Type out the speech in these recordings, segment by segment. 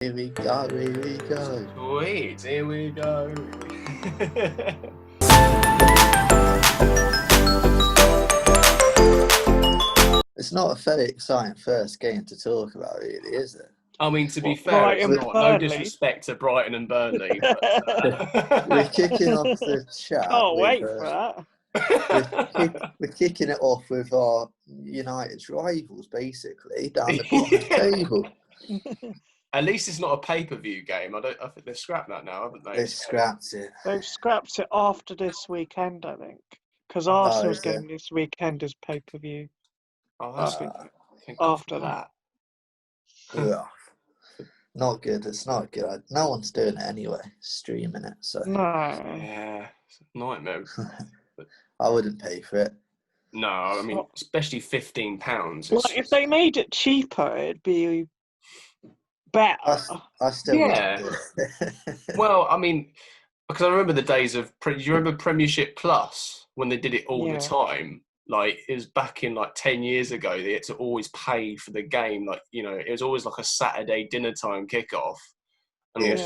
Here we go, here we go. Sweet, here we go. It's not a very exciting first game to talk about, really, is it? I mean, to be fair, it's Brighton, not. No Burnley. disrespect to Brighton and Burnley. We're kicking off the chat. Can't wait for that. We're kicking it off with our United's rivals, basically, down the bottom of the table. At least it's not a pay-per-view game. I think they've scrapped that now, haven't they? They've scrapped it. They've scrapped it after this weekend, I think. Because Arsenal's game this weekend is pay-per-view. Oh, that's after that. Yeah. Not good. It's not good. No one's doing it anyway, streaming it. So No. Yeah, it's a nightmare. I wouldn't pay for it. No, I mean, especially £15. Like, if they made it cheaper, it'd be better. I still wouldn't do it. Well, I mean, because I remember the days of, do you remember Premiership Plus when they did it all the time? Like, it was back in like 10 years ago, they had to always pay for the game. Like, it was always like a Saturday dinner time kickoff. And it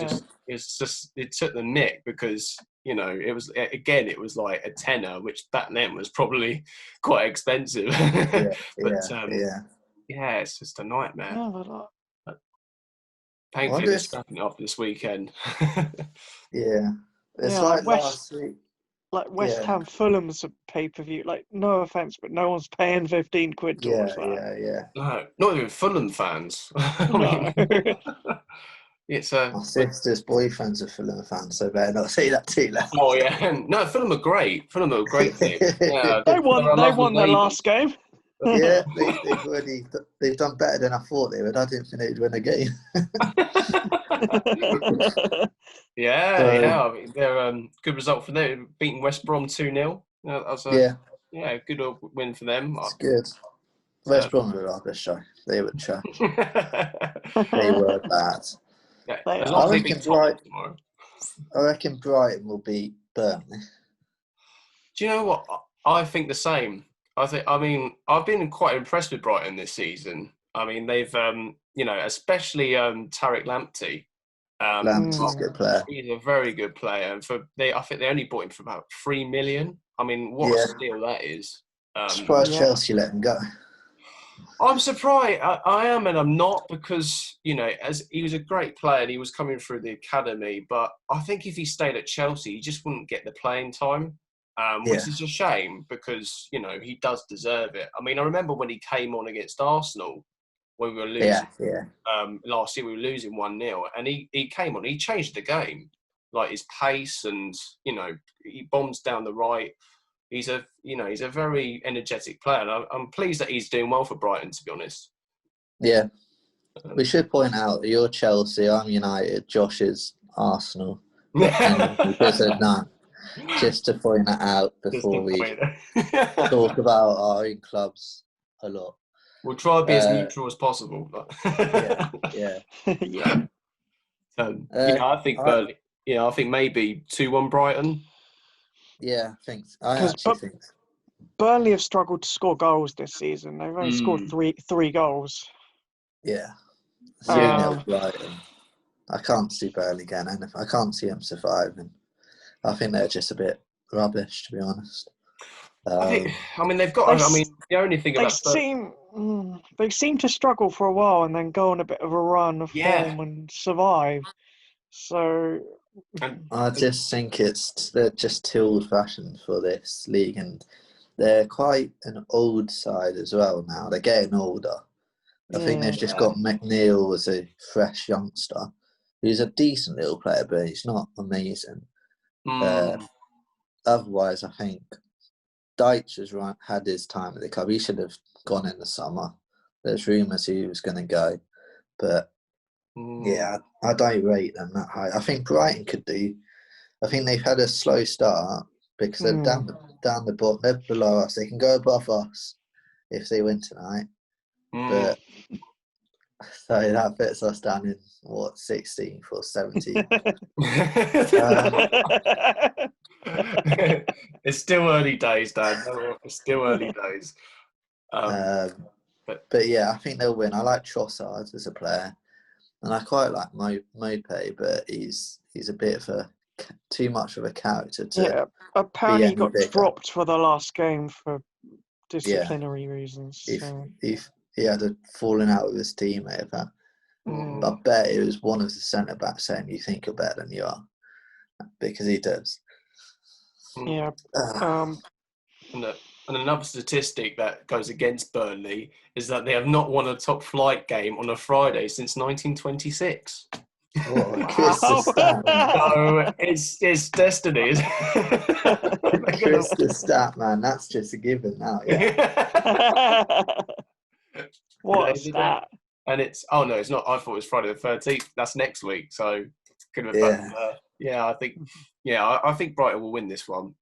took the nick because, it was like a tenner, which back then was probably quite expensive. It's just a nightmare. Yeah, Thankfully, they're scrapping it off this weekend. It's like last week. Like West Ham Fulham's a pay-per-view. Like, no offence, but no one's paying 15 quid towards that. No, not even Fulham fans. No. My sister's boyfriend's a Fulham fan, so better not say that too loud. Oh yeah, no, Fulham are great. Fulham are a great team. Yeah, they won their last game. Yeah, they've done better than I thought they would. I didn't think they'd win a game. I mean, they're good result for them, beating West Brom 2-0. That was a good win for them. It's good. West Brom were rubbish, though. They were trash. They were bad. Yeah, I reckon Brighton will beat Burnley. Do you know what? I think the same. I mean, I've been quite impressed with Brighton this season. I mean, they've, especially Tariq Lamptey. Lamptey's a good player. He's a very good player. And I think they only bought him for about $3 million. I mean, what a steal that is. Surprised Chelsea let him go. I'm surprised. I am and I'm not because, as he was a great player and he was coming through the academy. But I think if he stayed at Chelsea, he just wouldn't get the playing time. Which is a shame because, he does deserve it. I mean, I remember when he came on against Arsenal when we were losing. Last year we were losing 1-0 and he came on. He changed the game, like his pace and, he bombs down the right. He's a very energetic player. And I'm pleased that he's doing well for Brighton, to be honest. Yeah. We should point out that you're Chelsea, I'm United, Josh is Arsenal. Because of that. Just to point that out before we talk about our own clubs a lot. We'll try to be as neutral as possible. Yeah. I think Burnley. I think maybe 2-1 Brighton. Yeah, I actually think. Burnley have struggled to score goals this season. They've only scored three goals. Yeah. 3-0 Brighton. I can't see Burnley again, and I can't see them surviving. I think they're just a bit rubbish, to be honest. They've got. The only thing about they seem to struggle for a while and then go on a bit of a run of form and survive. So I just think they're just too old-fashioned for this league, and they're quite an old side as well now. They're getting older. I think they've just got McNeil as a fresh youngster. He's a decent little player, but he's not amazing. Otherwise, I think Deitch has had his time at the club. He should have gone in the summer. There's rumours he was going to go, but I don't rate them that high. I think Brighton could do. I think they've had a slow start because they're down the bottom. They're below us. They can go above us if they win tonight. But so that puts us down in 16th or 17th. It's still early days, Dan. It's still early days. But yeah, I think they'll win. I like Trossard as a player. And I quite like Mope, but he's a bit of too much of a character to apparently he any got bigger. dropped for the last game for disciplinary Yeah. reasons. If he had a falling out with his teammate about. Mm. I bet it was one of the centre backs saying you think you're better than you are, because he does. Yeah. And another statistic that goes against Burnley is that they have not won a top flight game on a Friday since 1926. What a Christmas stat, man. So it's destiny. Christmas stat, man. That's just a given now, yeah. What a stat. And it's no, it's not. I thought it was Friday the 13th. That's next week. So could have been. I think Brighton will win this one.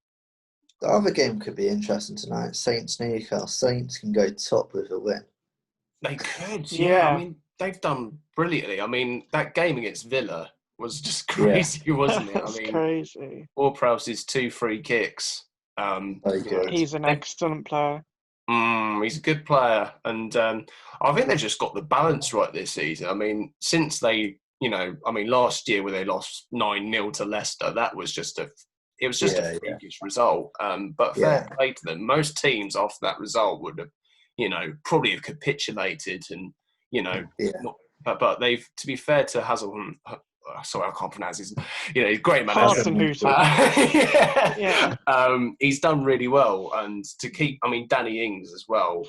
The other game could be interesting tonight. Saints Newcastle. Saints can go top with a win. They could, yeah. I mean, they've done brilliantly. I mean, that game against Villa was just crazy, wasn't it? That's crazy. Ward-Prowse's 2 free kicks. He's an excellent player. He's a good player, and I think they've just got the balance right this season. I mean, since they, last year where they lost 9-0 to Leicester, that was just a freakish result. But fair play to them. Most teams after that result would have, probably have capitulated, and but they've, to be fair to Hazelham. Sorry, I can't pronounce his. He's a great manager. He's done really well, and to keep. I mean, Danny Ings as well.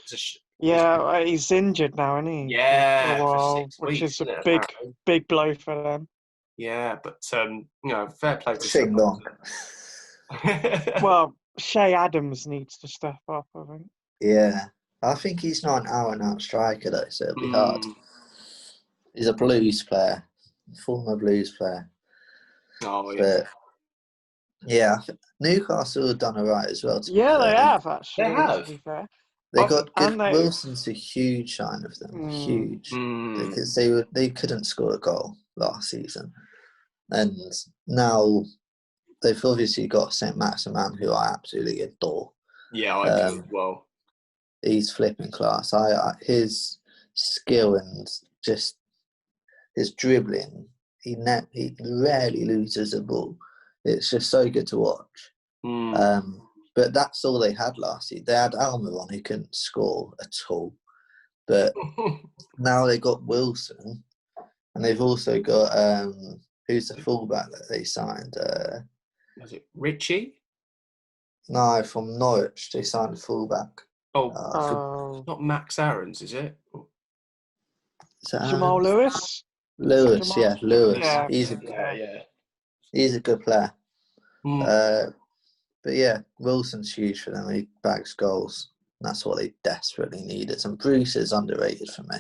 He's injured now, isn't he? Yeah, for a while, which is a big blow for them. Yeah, but fair play to Shane Long. Well, Shea Adams needs to step up, I think. Yeah, I think he's not an out-and-out striker though, so it'll be hard. He's a Blues player. Former Blues player. Oh, yeah. But, Newcastle have done all right as well. They have, actually. They have. To be fair. They got good. Wilson's a huge sign of them. Huge. Because they couldn't score a goal last season. And now they've obviously got St. Maximin, who I absolutely adore. Yeah, I do as well. He's flipping class. His skill and just his dribbling, he rarely loses a ball. It's just so good to watch. But that's all they had last year. They had Almiron, who couldn't score at all. But now they got Wilson, and they've also got who's the fullback that they signed? Was it Richie? No, from Norwich. They signed a fullback. Not Max Aarons, is it? Jamal Lewis? Lewis. Yeah. He's a good player. But yeah, Wilson's huge for them. He bags goals. That's what they desperately needed. And Bruce is underrated for me.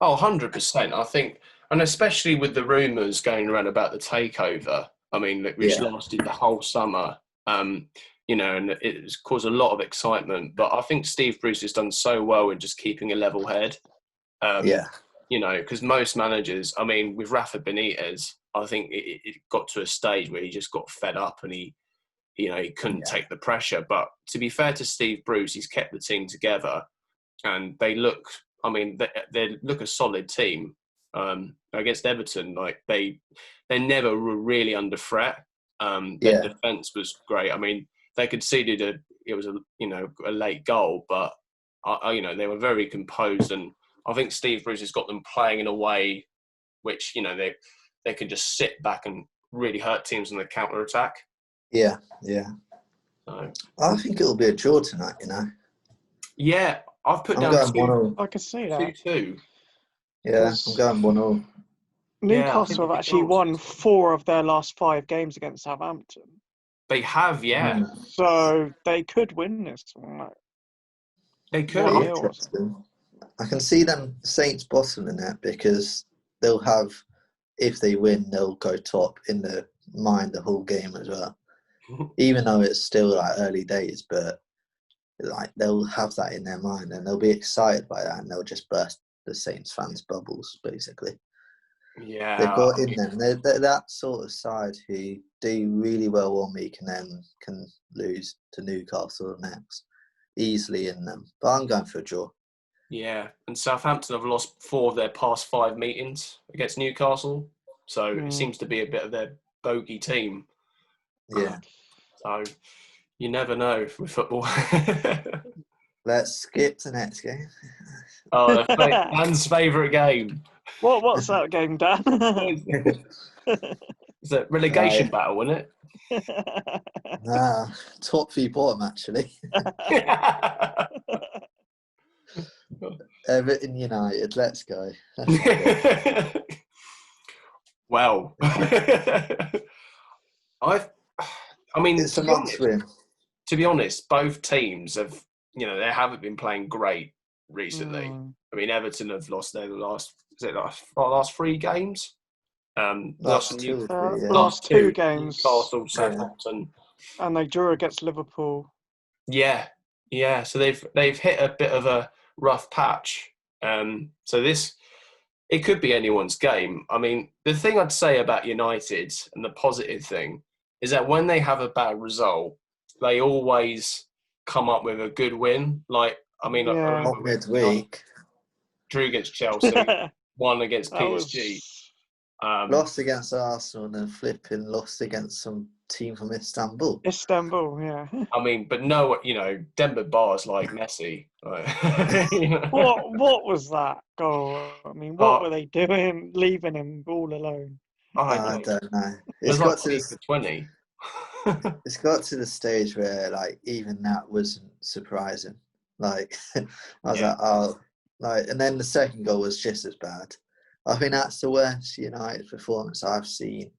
100%. I think, and especially with the rumours going around about the takeover, which lasted the whole summer, and it's caused a lot of excitement. But I think Steve Bruce has done so well in just keeping a level head. Because most managers, with Rafa Benitez, I think it got to a stage where he just got fed up and he couldn't take the pressure. But to be fair to Steve Bruce, he's kept the team together, and they look a solid team. Against Everton, they never were really under threat. Their defence was great. They conceded a late goal, but they were very composed, and I think Steve Bruce has got them playing in a way which they can just sit back and really hurt teams on the counter attack. Yeah. So, I think it'll be a draw tonight. Yeah, I've put down 2. I can see that. 2-2. Yeah, I'm going 1-1. Newcastle have actually won 4 of their last 5 games against Southampton. They have, yeah. So they could win this one. They could. I can see them Saints bottoming it because they'll have, if they win, they'll go top in the mind the whole game as well. Even though it's still early days, but they'll have that in their mind and they'll be excited by that and they'll just burst the Saints fans' bubbles, basically. Yeah, they've got in them. They're that sort of side who do really well one week and then can lose to Newcastle next, easily in them. But I'm going for a draw. Yeah, and Southampton have lost 4 of their past 5 meetings against Newcastle, so it seems to be a bit of their bogey team. Yeah. So you never know with football. Let's skip to next game. Oh, Dan's favourite game. What's that game, Dan? It's a relegation battle, isn't it? Top v bottom, actually. Everton United, let's go. Well, I mean, It's a must win. To be honest, both teams have, they haven't been playing great recently. I mean, Everton have lost their last 3 games. Last 2 games. Newcastle, Southampton, and they drew against Liverpool. Yeah. So they've hit a bit of a rough patch. So it could be anyone's game. I mean, the thing I'd say about United and the positive thing is that when they have a bad result, they always come up with a good win. Like, I mean, not midweek. Drew against Chelsea, won against PSG. Lost against Arsenal and then flipping lost against some team from Istanbul. Yeah. I mean, but no, Demba Ba's like Messi. What was that goal? I mean, what were they doing, leaving him all alone? I don't know. It's got to 20. It's got to the stage where, like, even that wasn't surprising. Like, I was and then the second goal was just as bad. I think that's the worst United performance I've seen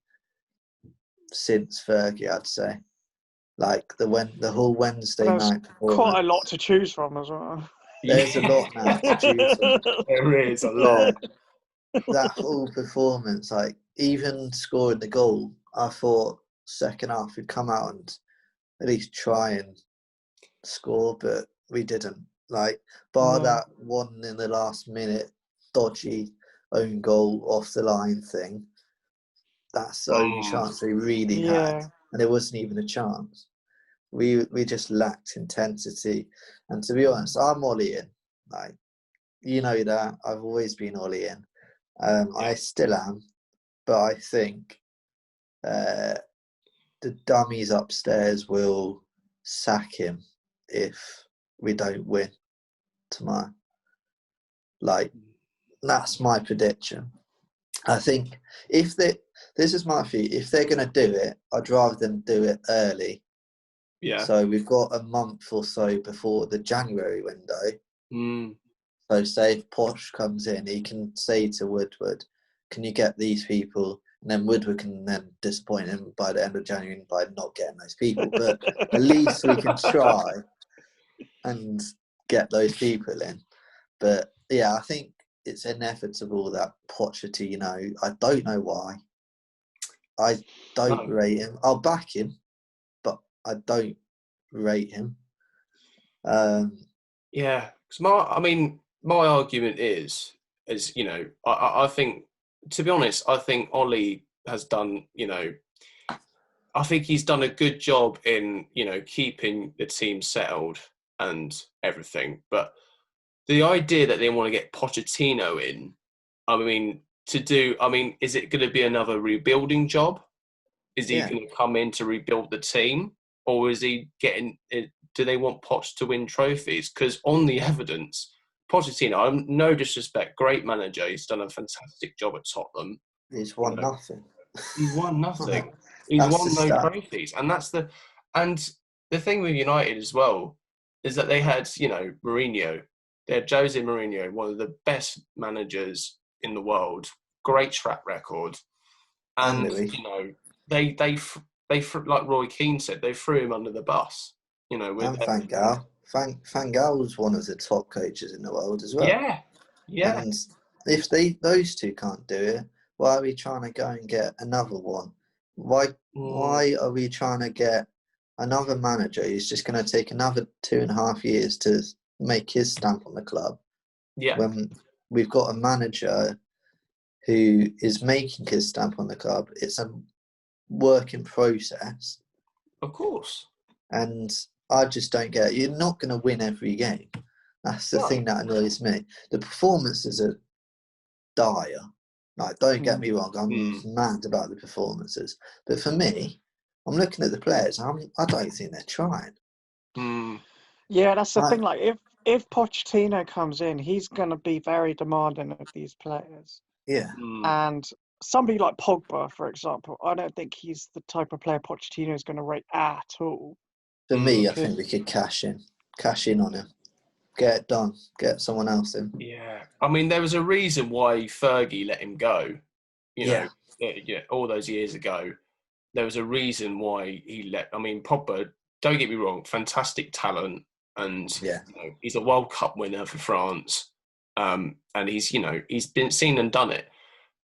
since Fergie, I'd say. Like the whole Wednesday night performance. Quite a lot to choose from as well. There's a lot now to choose from. There is a lot. That whole performance, like, even scoring the goal, I thought second half we'd come out and at least try and score, but we didn't. Like, bar that one in the last minute dodgy own goal off the line thing, that's the only chance we really had, and it wasn't even a chance. We just lacked intensity, and to be honest, I'm Ollie in. Like, you know that I've always been Ollie in. I still am, but I think the dummies upstairs will sack him if we don't win tomorrow. Like, that's my prediction. I think this is my view, if they're going to do it, I'd rather them do it early. Yeah. So we've got a month or so before the January window. So say if Posh comes in, he can say to Woodward, can you get these people? And then Woodward can then disappoint him by the end of January by not getting those people. But at least we can try and get those people in. But yeah, I think it's inevitable that Pochettino, I don't know why. I don't rate him. I'll back him, but I don't rate him. Yeah, because my argument is I think, to be honest, I think Ollie has done, I think he's done a good job in, keeping the team settled and everything. But the idea that they want to get Pochettino in, is it going to be another rebuilding job? Is he going to come in to rebuild the team? Or is he do they want Poch to win trophies? Because on the evidence, Pochettino, no disrespect, great manager. He's done a fantastic job at Tottenham. He's won nothing. He's won nothing. He's won no trophies. And the thing with United as well is that they had, Mourinho. They had Jose Mourinho, one of the best managers in the world, great track record. And, they like Roy Keane said, they threw him under the bus. And Van Gaal. Van Gaal was one of the top coaches in the world as well. Yeah. And if those two can't do it, why are we trying to go and get another one? Why are we trying to get another manager who's just going to take another 2.5 years to make his stamp on the club? Yeah. When we've got a manager who is making his stamp on the club, it's a work in process. Of course. And I just don't get it. You're not going to win every game. That's the thing that annoys me. The performances are dire. Like, don't get me wrong, I'm mad about the performances. But for me, I'm looking at the players. I don't think they're trying. Yeah, that's the thing. Like, if Pochettino comes in, he's going to be very demanding of these players. Yeah. And somebody like Pogba, for example, I don't think he's the type of player Pochettino is going to rate at all. For me, I think we could cash in on him. Get it done. Get someone else in. Yeah. I mean, there was a reason why Fergie let him go. You know, all those years ago, there was a reason why he let. I mean, Pogba, don't get me wrong, fantastic talent, and he's a World Cup winner for France, and he's been seen and done it.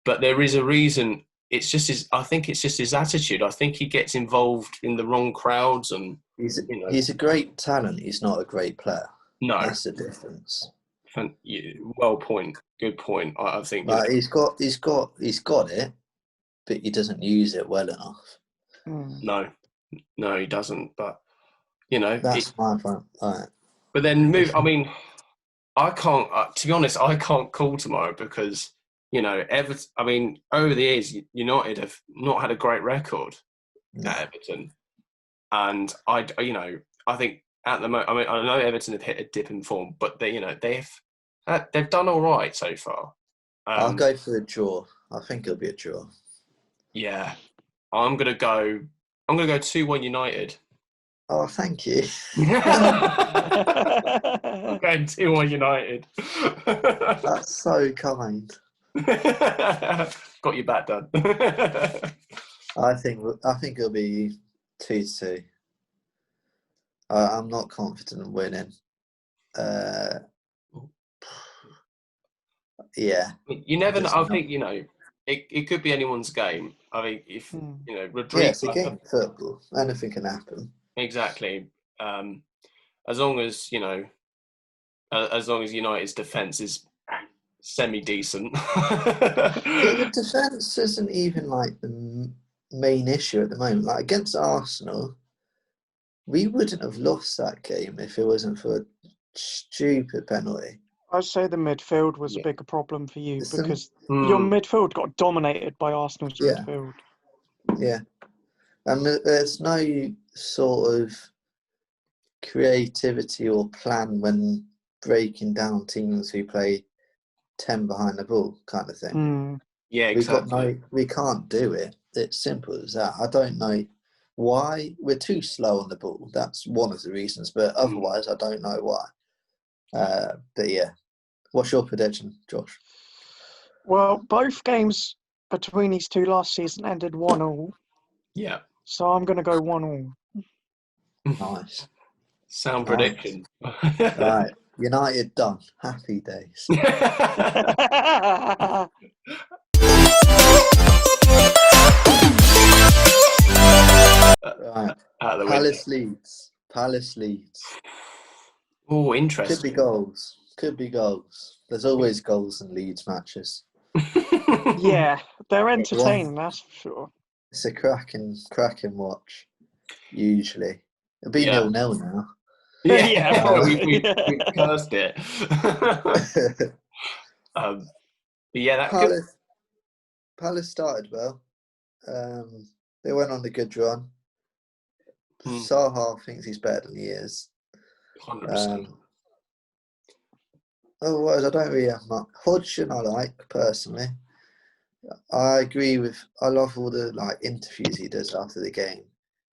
But there is a reason. It's just I think it's just his attitude. I think he gets involved in the wrong crowds, and he's a great talent. He's not a great player. No, that's the difference. Good point. I think he's got it, but he doesn't use it well enough. No, he doesn't. But that's my point. Right. But then I mean, I can't. To be honest, I can't call tomorrow because Everton. I mean, over the years, United have not had a great record at Everton, and I think at the moment, I mean, I know Everton have hit a dip in form, but they've done all right so far. I'll go for a draw. I think it'll be a draw. Yeah, I'm gonna go 2-1 United. Oh, thank you. I'm going 2-1 United. That's so kind. Got your back done. I think it'll be 2-2. I'm not confident in winning. Yeah. You never know. I think it could be anyone's game. I mean, if Rodrigo. Yeah, it's a game of football. Anything can happen. Exactly. As long as United's defence is semi-decent. The defence isn't even like the main issue at the moment. Like against Arsenal, we wouldn't have lost that game if it wasn't for a stupid penalty. I'd say the midfield was a bigger problem for you because your midfield got dominated by Arsenal's midfield. Yeah. And there's no sort of creativity or plan when breaking down teams who play 10 behind the ball kind of thing. Yeah, exactly. We can't do it. It's simple as that. I don't know why. We're too slow on the ball. That's one of the reasons. But otherwise, I don't know why. But yeah. What's your prediction, Josh? Well, both games between these two last season ended 1-1. Yeah. So I'm going to go 1-1. Nice. Sound prediction. Right. United done. Happy days. Right. Palace Leeds. Oh, interesting. Could be goals. There's always goals in Leeds matches. Yeah, they're entertaining, that's for sure. It's a cracking watch, usually. It'll be 0-0 now. Yeah, we cursed it. Palace started well. They went on a good run. Zaha thinks he's better than he is. 100%. Otherwise, I don't really have much. Hodgson I like, personally. I agree with... I love all the interviews he does after the game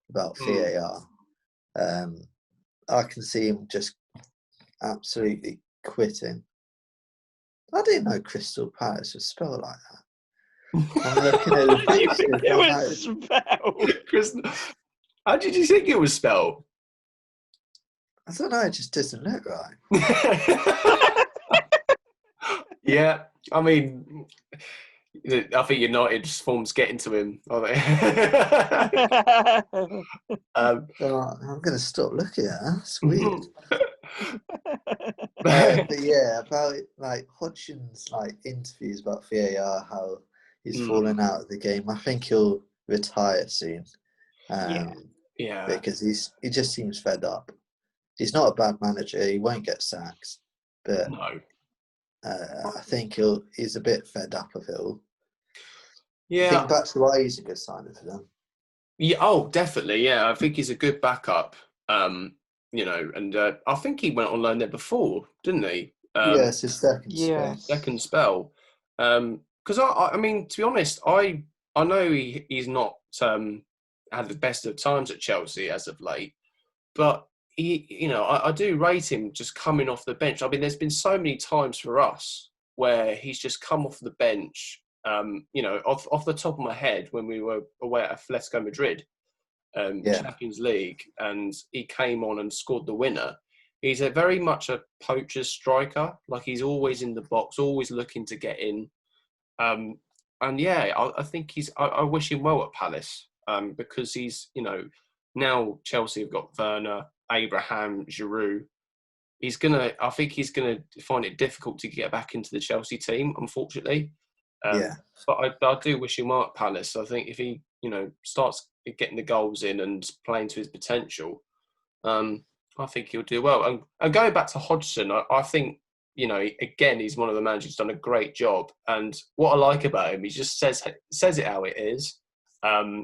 about VAR. I can see him just absolutely quitting. I didn't know Crystal Palace was spelled like that. I'm looking at the How do you think it was spelled? How did you think it was spelled? I don't know, it just doesn't look right. Yeah, I mean, I think United's form's getting to him. I'm going to stop looking at that. That's weird. But yeah, about Hodgson's interviews about VAR, how he's fallen out of the game. I think he'll retire soon. Yeah. Because he just seems fed up. He's not a bad manager. He won't get sacked. but No. I think he's a bit fed up of it all. Yeah. I think Batshuayi is a good signing for them. Yeah. Oh, definitely. Yeah, I think he's a good backup. You know, and I think he went on loan there before, didn't he? Yes, his second spell. Second spell. Because I mean, to be honest, I know he's not had the best of times at Chelsea as of late, but I do rate him just coming off the bench. I mean, there's been so many times for us where he's just come off the bench. Off the top of my head, when we were away at Atletico Madrid, Champions League, and he came on and scored the winner. He's very much a poacher's striker. Like, he's always in the box, always looking to get in. And yeah, I think I wish him well at Palace, because he's, now Chelsea have got Werner, Abraham, Giroud. I think he's gonna find it difficult to get back into the Chelsea team, unfortunately. But I do wish him well at Palace. I think if he, starts getting the goals in and playing to his potential, I think he'll do well. And going back to Hodgson, I think, again, he's one of the managers who's done a great job. And what I like about him, he just says it how it is. I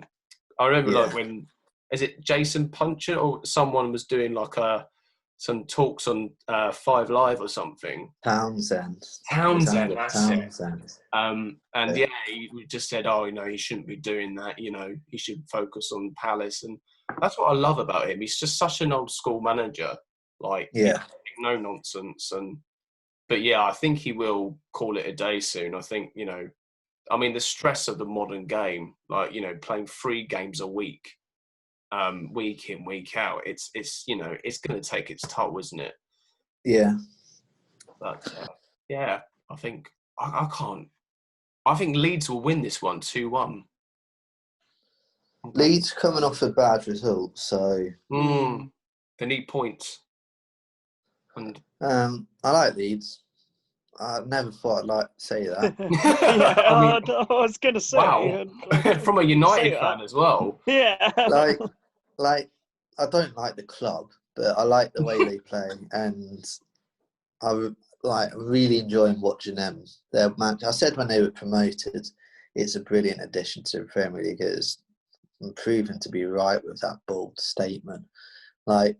remember when, is it Jason Puncher or someone was doing like some talks on 5 Live or something. Townsend, that's Townsend. it. He just said, he shouldn't be doing that. He should focus on Palace, and that's what I love about him. He's just such an old school manager, no nonsense. But I think he will call it a day soon. I think, the stress of the modern game, like, playing 3 games a week, week in, week out, it's going to take its toll, isn't it? Yeah. But I think I think Leeds will win this one 2-1. Leeds coming off a bad result, so they need points. And I like Leeds. I never thought I'd say that. I was going to say. Wow. From a United fan as well. Yeah. Like, I don't like the club, but I like the way they play, and I really enjoying watching them. Their match. I said when they were promoted, it's a brilliant addition to the Premier League. It's proven to be right with that bold statement. Like,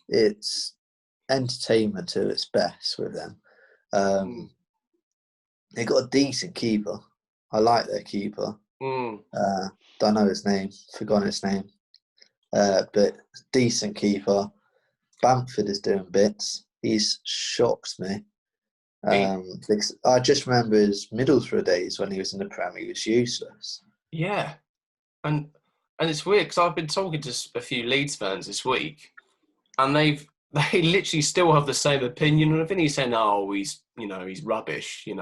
it's entertainment to its best with them. They got a decent keeper. I like their keeper. Don't know his name. Forgotten his name. But decent keeper. Bamford is doing bits. He's shocked me. Because I just remember his Middlesbrough days when he was in the Premier. He was useless. Yeah, and it's weird because I've been talking to a few Leeds fans this week, and they literally still have the same opinion. And I think he's saying, he's rubbish. He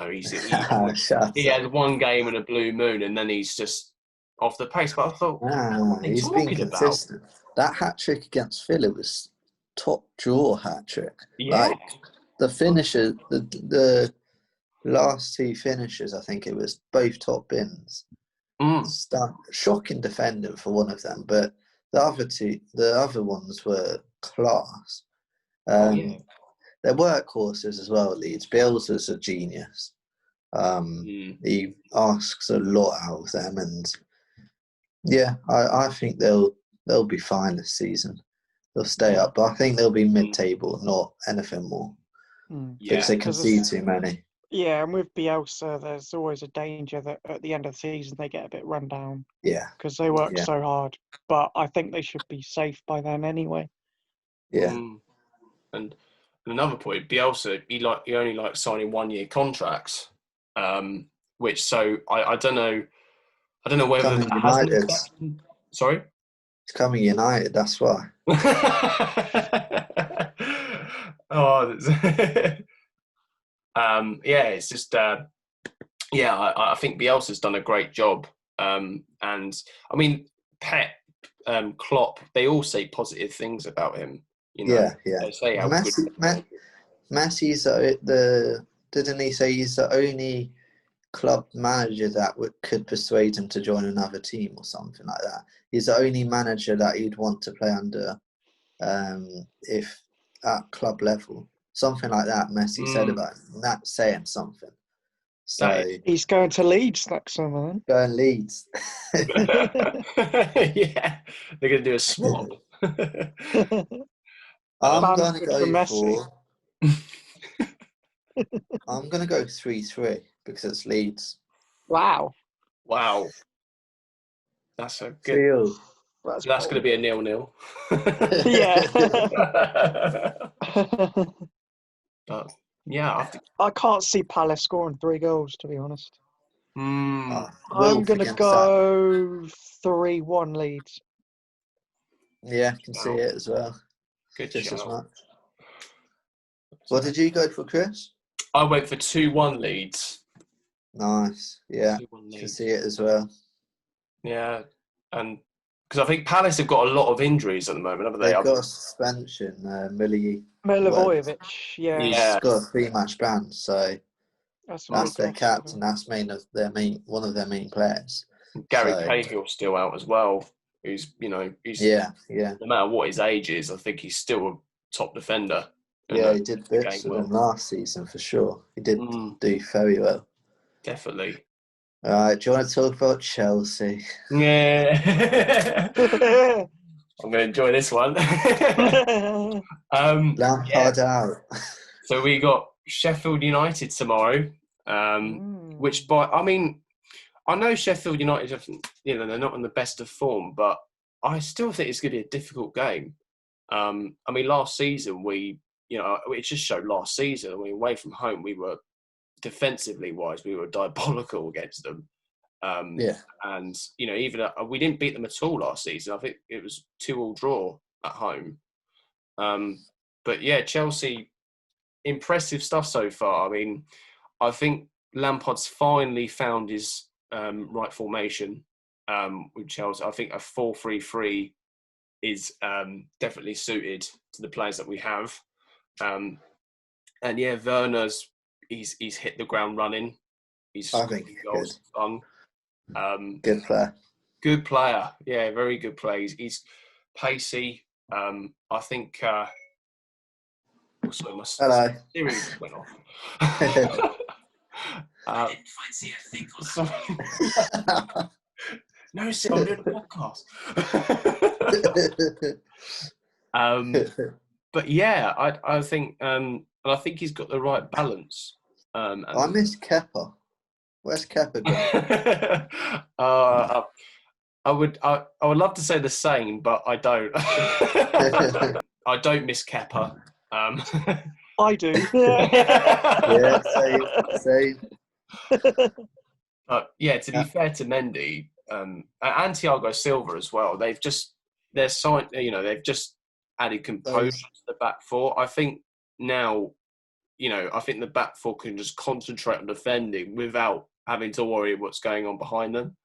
had 1 game in a blue moon, and then he's just off the pace. But I thought, he's been consistent. That hat trick against Villa was top draw hat trick. Yeah. Like, the finisher, the last 2 finishers, I think it was both top bins. Shocking defending for one of them, but the other ones were class. They're workhorses as well, Leeds. Bielsa's a genius. He asks a lot out of them, and I think they'll be fine this season. They'll stay up, but I think they'll be mid-table, not anything more. Because they concede too many. Yeah, and with Bielsa, there's always a danger that at the end of the season they get a bit run down. Yeah. Because they work so hard. But I think they should be safe by then anyway. Yeah. And another point, Bielsa, he only likes signing 1-year contracts. Which, so I don't know whether that has an effect. Sorry? It's coming United, that's why. It's just I think Bielsa's done a great job, and I mean Pep, Klopp, they all say positive things about him. They say how good. Messi's didn't he say he's the only club manager that could persuade him to join another team or something like that? He's the only manager that he'd want to play under, if at club level. something like that Messi said about him. And that's saying something. So he's going to Leeds next summer. go and Leeds. Yeah, they're going to do a swap. I'm Fans going to good go for Messi. I'm going to go 3-3 because it's Leeds. Wow. Wow. That's a good. Feel. That's going to be a 0-0. Yeah. But yeah, I think. I can't see Palace scoring 3 goals, to be honest. Mm, I'm going to against go 3-1 Leeds. Yeah, I can see Wow. it as well. Good Just as shout. much. What did you go for, Chris? I went for 2-1 Leeds. Nice. Yeah, 2-1 can Leeds. see it as well. Yeah, and because I think Palace have got a lot of injuries at the moment, haven't they? They've got a suspension. Milivojevic, yeah. He's Yeah. got a 3-match ban, so That's their cost, captain. That's one of their main players. Gary So, Cahill's still out as well. He's yeah. no matter what his age is, I think he's still a top defender. Yeah, he did bits with them last season for sure. He did do very well. Definitely. All right, do you want to talk about Chelsea? Yeah. I'm going to enjoy this one. Lampard out. So we got Sheffield United tomorrow, which I know Sheffield United, they're not in the best of form, but I still think it's going to be a difficult game. Last season it just showed last season. Away from home, we were defensively wise, we were diabolical against them. And even we didn't beat them at all last season. I think it was 2-2 draw at home. But yeah, Chelsea, impressive stuff so far. I think Lampard's finally found his right formation with Chelsea. I think a 4-3-3 is definitely suited to the players that we have. And yeah, Werner's he's hit the ground running. I think he's good. Good player. Good player. Yeah, very good player. He's pacey. I think. Sorry, my steering went off. No, sir, I'm doing a podcast. But yeah, I think, and I think he's got the right balance. I miss Kepa. Where's Kepa gone? I would love to say the same, but I don't. I don't miss Kepa. I do. Yeah, same. But yeah, to be fair to Mendy and Thiago Silva as well, they've just added composure to the back four. I think now, I think the back four can just concentrate on defending without having to worry what's going on behind them.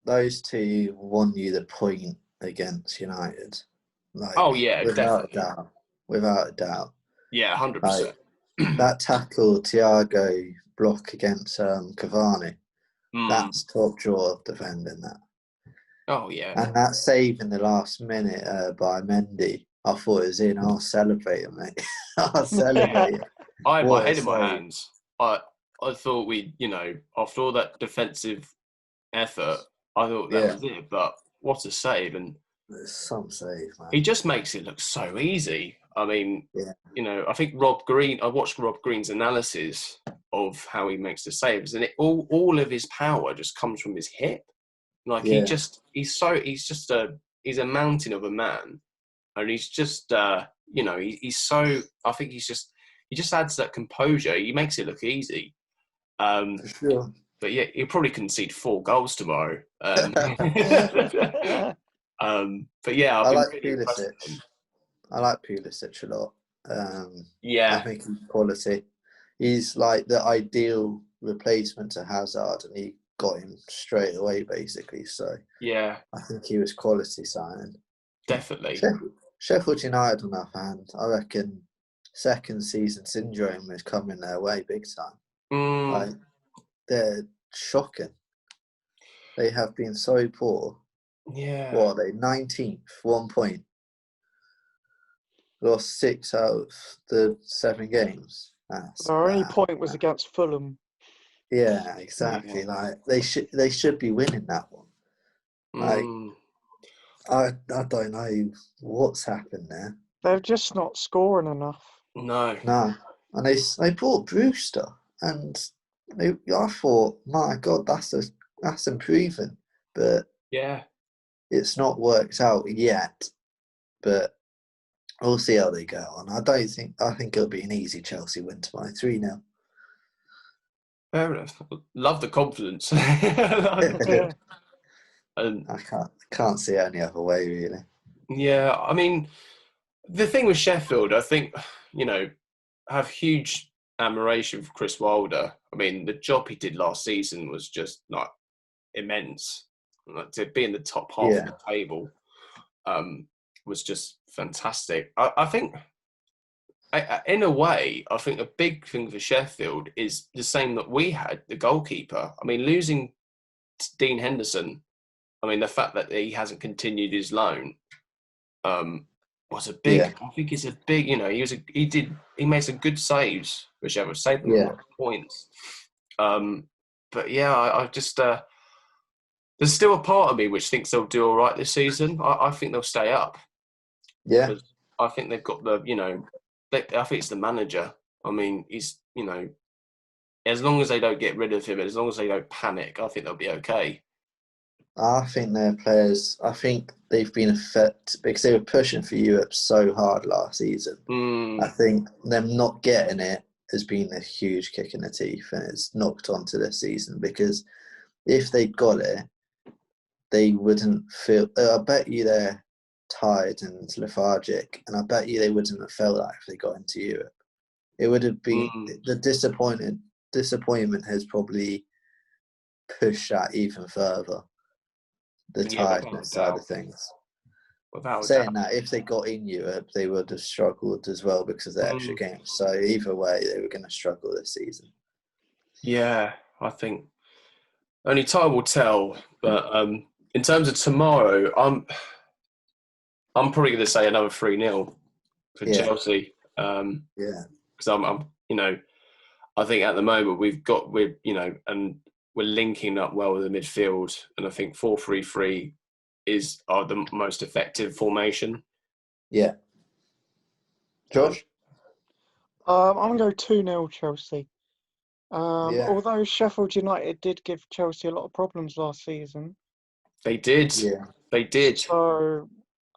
Those two won you the point against United. Definitely. Without a doubt. Yeah, 100%. That tackle, Thiago block against Cavani, that's top drawer of defending that. Oh, yeah. And that save in the last minute by Mendy, I thought it was in. I'll celebrate it, mate. I'll celebrate it. I had my head in my hands. I thought after all that defensive effort, I thought that was it. But what a save. And there's some save, man. He just makes it look so easy. I think Rob Green, I watched Rob Green's analysis of how he makes the saves, and all of his power just comes from his hip. He's a mountain of a man. And he's just, he's so, I think he just adds that composure. He makes it look easy. For sure. But yeah, he'll probably concede 4 goals tomorrow. But yeah, I like Pulisic. I like Pulisic a lot. I think he's quality. He's like the ideal replacement to Hazard, and he got him straight away, basically. So yeah, I think he was quality signing. Definitely. Sheffield United, on the other hand, I reckon second season syndrome is coming their way big time. They're shocking. They have been so poor. Yeah. What are they? 19th, 1 point. lost 6 out of the 7 games. That's Our only bad. point was against Fulham. Yeah, exactly. Like they should be winning that one. Like I don't know what's happened there. They're just not scoring enough. No. And they brought Brewster, and I thought, my God, that's improving, but Yeah. it's not worked out yet. But we'll see how they go on. I think it'll be an easy Chelsea win tomorrow, 3-0. Fair enough. Love the confidence. Yeah. And I can't see any other way, really. yeah, I mean, the thing with Sheffield, I think, I have huge admiration for Chris Wilder. I mean, the job he did last season was just like immense. Like, to be in the top half of the table was just fantastic. I think, in a way, I think a big thing for Sheffield is the same that we had, the goalkeeper. I mean, losing Dean Henderson, I mean, the fact that he hasn't continued his loan was a big. Yeah. I think it's a big. He made some good saves, which I would save them a lot of points. But yeah, I just there's still a part of me which thinks they'll do all right this season. I think they'll stay up. Yeah. Because I think they've got the. I think it's the manager. I mean, he's as long as they don't get rid of him, as long as they don't panic, I think they'll be okay. I think their players, they've been affected because they were pushing for Europe so hard last season. I think them not getting it has been a huge kick in the teeth, and it's knocked onto this season, because if they got it, they wouldn't feel. I bet you they're tired and lethargic, and I bet you they wouldn't have felt that if they got into Europe. It would have been the disappointment has probably pushed that even further. The tiredness side of things. Saying that, if they got in Europe, they would have struggled as well because of the extra games. So either way, they were going to struggle this season. Yeah, I think only time will tell. But in terms of tomorrow, I'm probably going to say another 3-0 for Chelsea. Because I think at the moment and we're linking up well with the midfield, and I think 4-3-3 are the most effective formation. Yeah. Josh? I'm going to go 2-0 Chelsea. Although Sheffield United did give Chelsea a lot of problems last season. They did. Yeah. They did. So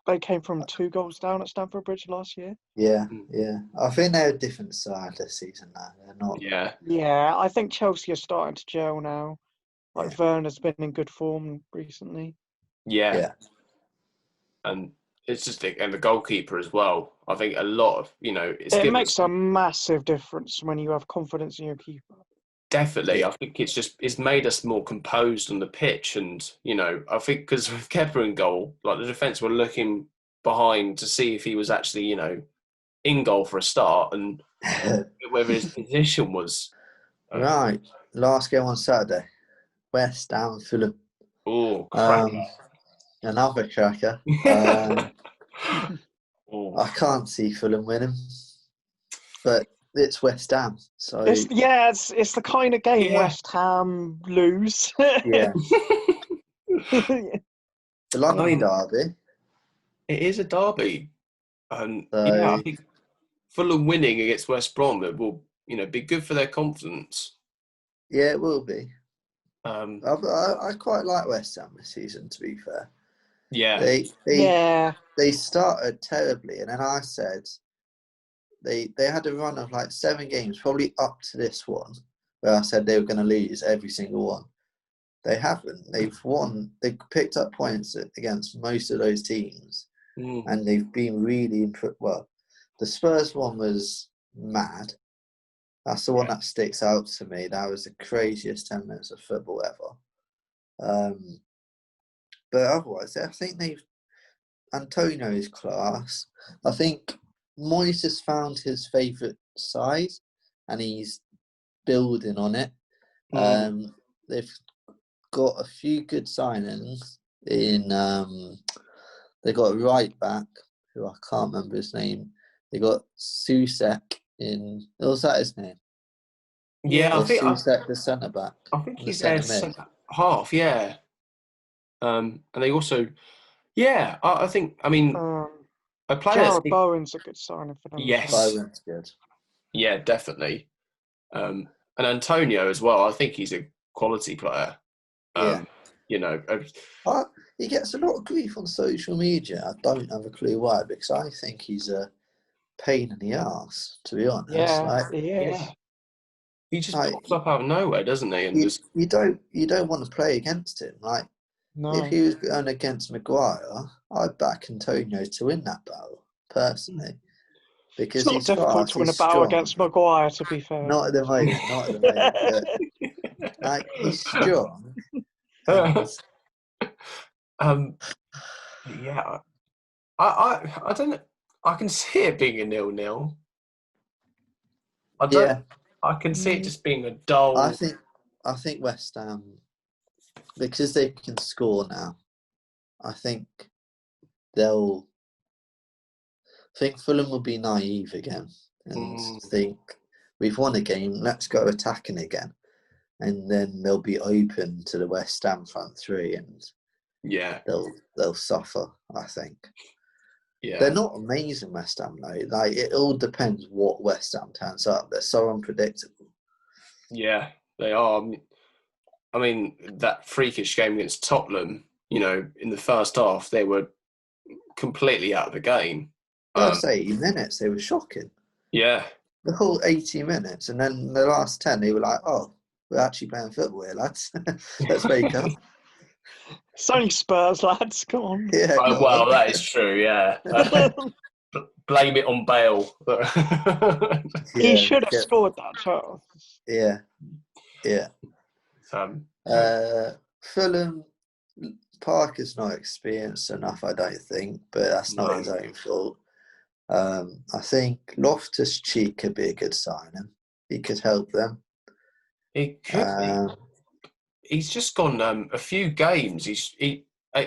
they came from 2 goals down at Stamford Bridge last year. Yeah. I think they're a different side this season now. They're not. Yeah. Yeah, I think Chelsea are starting to gel now. Like Werner's been in good form recently. Yeah. And it's just and the goalkeeper as well. I think a lot of it makes a massive difference when you have confidence in your keeper. Definitely, I think it's made us more composed on the pitch, and I think because with Kepa in goal, like the defence were looking behind to see if he was actually in goal for a start, and whether his position was right. Last game on Saturday, West Ham Fulham. Oh, cracker! Another cracker. I can't see Fulham winning, but it's West Ham, so it's the kind of game West Ham lose. Yeah. The London derby. It is a derby, and I think Fulham winning against West Brom will be good for their confidence. Yeah, it will be. I quite like West Ham this season, to be fair. Yeah. They started terribly, and then I said they had a run of like 7 games, probably up to this one, where I said they were going to lose every single one. They haven't. They've won. They've picked up points against most of those teams, and they've been really well. The Spurs one was mad. That's the one that sticks out to me. That was the craziest 10 minutes of football ever. But otherwise, I think Antonio's class. I think Moyes has found his favourite side, and he's building on it. They've got a few good signings in. They got a right back who I can't remember his name. They got Susek in. Was that his name? Yeah, Or Susek, the centre back. I think he's their centre half. Yeah. And they also, I think. I mean, a player. Jared Bowen's a good signing for them. Yes, Bowen's good. Yeah, definitely. And Antonio as well. I think he's a quality player. You know, he gets a lot of grief on social media. I don't have a clue why, because I think he's a pain in the arse, to be honest. Yeah, he is. Yeah. He just pops up out of nowhere, doesn't he? And you don't want to play against him. Like, no. If he was going against Maguire, I'd back Antonio to win that battle, personally. Because it's not difficult to win a battle against Maguire, to be fair. Not at the moment. But, like, he's strong. Yeah. I don't know. I can see it being a 0-0. I can see it just being a dull. I think West Ham, because they can score now, I think Fulham will be naive again and think we've won a game, let's go attacking again. And then they'll be open to the West Ham front three and they'll suffer, I think. Yeah. They're not amazing, West Ham, though. Like, it all depends what West Ham turns up. They're so unpredictable. Yeah, they are. I mean, that freakish game against Tottenham, you know, in the first half, they were completely out of the game. First 80 minutes, they were shocking. Yeah. The whole 80 minutes. And then the last 10, they were like, oh, we're actually playing football here, lads. Let's wake up. It's only Spurs, lads. Come on. Yeah, well, that is true, yeah. Blame it on Bale. He should have scored that, Charles. Yeah. Fulham, Parker's not experienced enough, I don't think, but that's not his own fault. I think Loftus-Cheek could be a good signing. He could help them. He could. He's just gone a few games.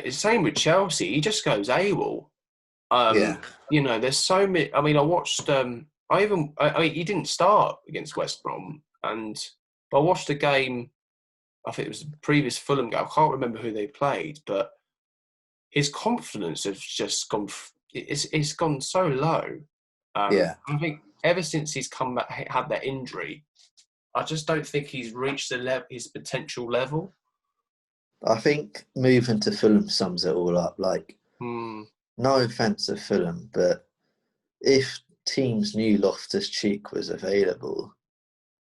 Same with Chelsea. He just goes AWOL. You know, there's so many. I mean, I watched. He didn't start against West Brom, but I watched a game. I think it was the previous Fulham game. I can't remember who they played, but his confidence has just gone. It's gone so low. I think ever since he's come back, had that injury, I just don't think he's reached his potential level. I think moving to Fulham sums it all up. Like, no offence to Fulham, but if teams knew Loftus-Cheek was available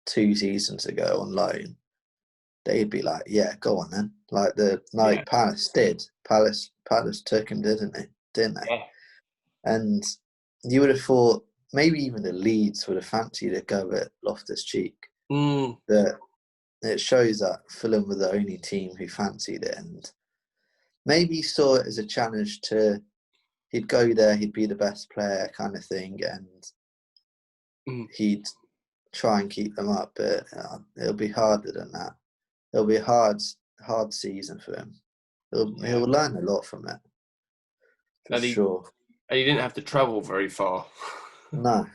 2 seasons ago on loan, they'd be like, yeah, go on then. Like Palace did. Palace took him, didn't they? Yeah. And you would have thought maybe even the Leeds would have fancied a go at Loftus-Cheek. But it shows that Fulham were the only team who fancied it, and maybe saw it as a challenge to he'd go there, he'd be the best player kind of thing, and he'd try and keep them up. But it'll be harder than that. It'll be a hard season for him. He'll learn a lot from it, for sure. And he didn't have to travel very far. No.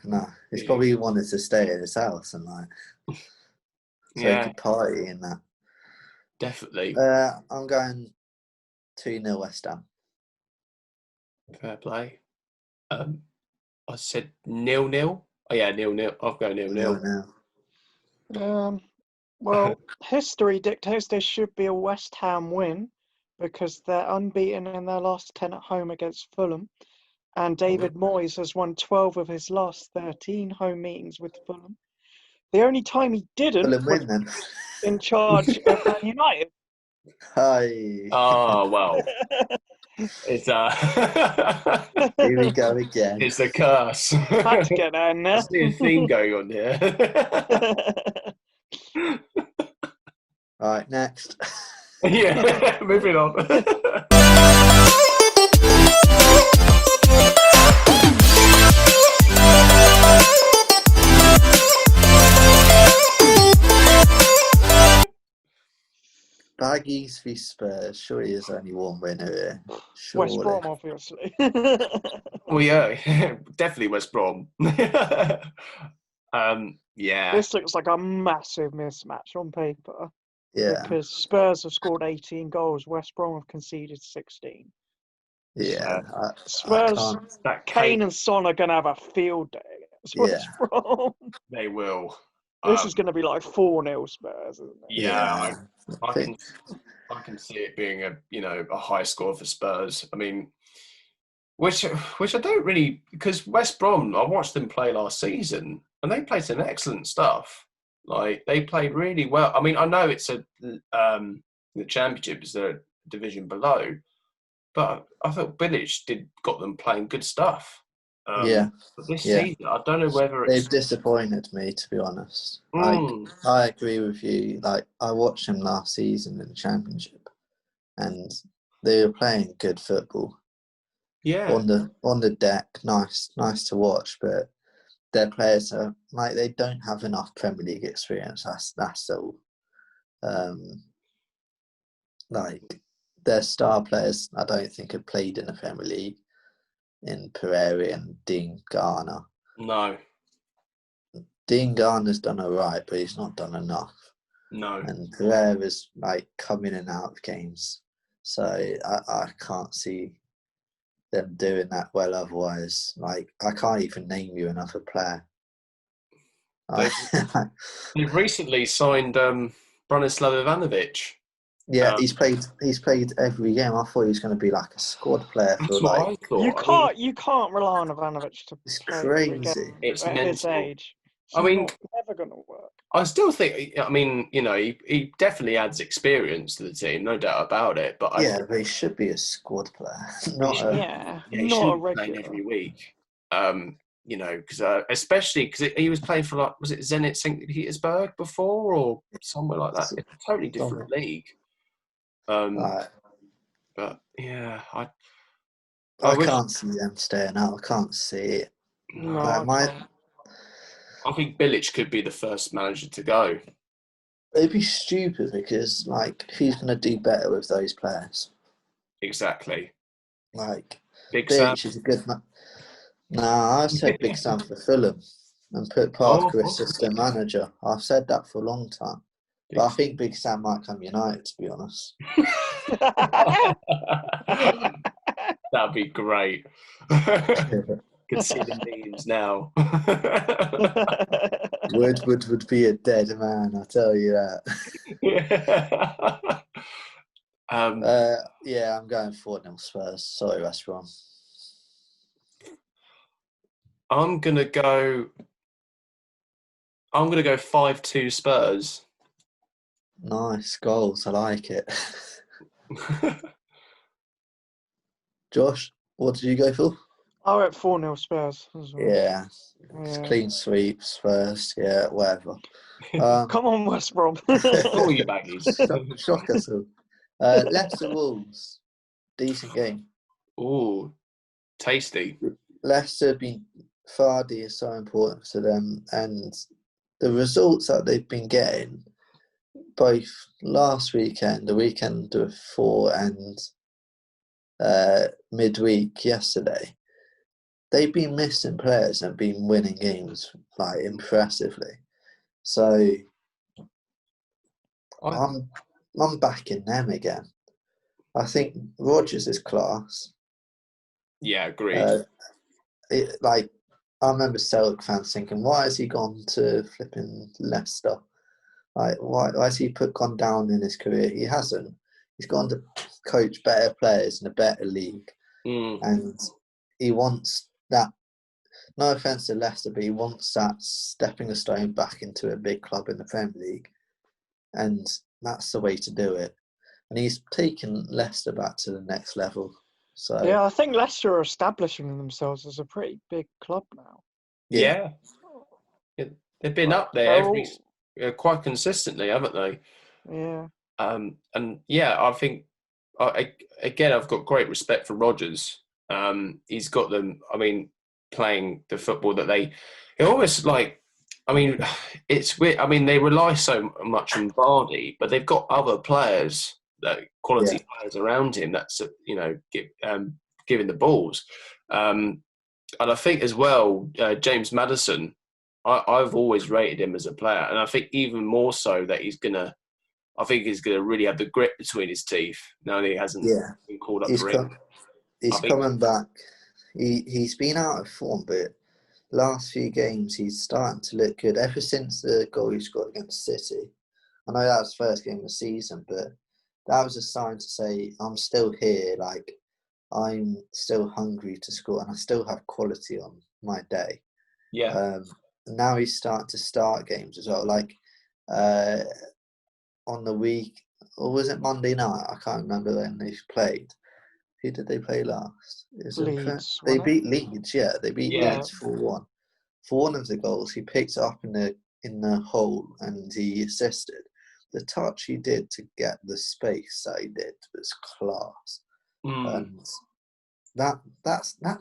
He's probably wanted to stay at his house and so he could party in that. Definitely. I'm going 2-0 West Ham. Fair play. I said 0-0. Oh yeah, 0-0. I'll go 0-0. Well, history dictates there should be a West Ham win because they're unbeaten in their last 10 at home against Fulham. And David Moyes has won 12 of his last 13 home meetings with Fulham. The only time he didn't was in charge of Man United. Hi. Oh, well. It's Here we go again. It's a curse. Had to get that in there. I see a theme going on here. All right, next. Yeah, moving on. Baggies v Spurs. Surely there's only one winner here. Surely. West Brom, obviously. Well, yeah, definitely West Brom. Yeah. This looks like a massive mismatch on paper Yeah, because Spurs have scored 18 goals, West Brom have conceded 16. yeah. I Spurs, can't. That Kane and Son are going to have a field day against Yeah. West Brom. They will. This is going to be like 4-0 Spurs, isn't it? Yeah, I think- can see it being a high score for Spurs. I mean, which I don't really, because West Brom, I watched them play last season and they played some excellent stuff. Like they played really well. I mean, I know it's the Championship is a division below, but I thought Bilic got them playing good stuff. Yeah. But this Yeah. season, I don't know whether it's They've disappointed me, to be honest. Mm. I agree with you. Like, I watched them last season in the Championship, and they were playing good football Yeah. on the deck. Nice to watch, but their players are like they don't have enough Premier League experience. That's all. Like their star players, I don't think have played in the Premier League in Pereira and Dean Garner. No. Dean Garner's done all right, but he's not done enough. No. And Pereira's like come in and out of games, so I can't see them doing that well. Otherwise, like I can't even name you another player. They've recently signed Branislav Ivanovic. Yeah, he's played every game. I thought he was going to be like a squad player for That's what like. I thought. You can't rely on Ivanovic to It's play every game crazy. It's at his mental. age. I mean, never going to work. I still think. I mean, he definitely adds experience to the team, no doubt about it. But But he should be a squad player, not a. he not a shouldn't be regular. playing every week. Because especially because he was playing for was it Zenit St. Petersburg before or somewhere like that? It's a totally different league. But yeah, I wish, can't see them staying out. I can't see it. No, I think Bilic could be the first manager to go. It'd be stupid because like who's going to do better with those players? Exactly. Like Big Sam. Bilic is a good man. Nah, I said Big Sam for Fulham and put Parker assistant manager. I've said that for a long time. But I think Big Sam might come United, to be honest. That'd be great. Could see the memes now. Woodward would be a dead man, I tell you that. Yeah, I'm going 4-0 Spurs. Sorry, West Brom. I'm gonna go 5-2 Spurs. Nice goals. I like it. Josh, what did you go for? I went 4-0 Spurs as well. Yeah. Clean sweeps first. Yeah, whatever. Come on, West Brom. All you baggies. Shock us all. Leicester Wolves. Decent game. Ooh, tasty. Leicester been Vardy is so important to them, and the results that they've been getting, both last weekend, the weekend before, and midweek yesterday, they've been missing players and been winning games like impressively. So I'm backing them again. I think Rodgers is class. Yeah, agreed. I remember Celtic fans thinking, why has he gone to flipping Leicester? Like, why has he gone down in his career? He hasn't. He's gone to coach better players in a better league. And he wants that. No offence to Leicester, but he wants that stepping stone back into a big club in the Premier League. And that's the way to do it. And he's taken Leicester back to the next level. So yeah, I think Leicester are establishing themselves as a pretty big club now. Yeah. They've been up there quite consistently, haven't they? Yeah. And yeah, I think again I've got great respect for Rodgers. He's got them. I mean, playing the football that they almost like. I mean, it's weird. I mean, they rely so much on Vardy, but they've got other players quality players around him. That's giving the balls. And I think as well, James Maddison. I've always rated him as a player, and I think even more so that he's gonna really have the grit between his teeth now that he hasn't been called up the ring. He's coming back. He's been out of form, but last few games he's starting to look good. Ever since the goal he scored against City, I know that was the first game of the season, but that was a sign to say I'm still here. Like I'm still hungry to score, and I still have quality on my day. Yeah. Now he's starting to start games as well. Like on the week, or was it Monday night? I can't remember when they played. Who did they play last? Leeds. They beat Leeds. Yeah, they beat Leeds 4-1. For one of the goals, he picked it up in the hole and he assisted. The touch he did to get the space that he did was class, and that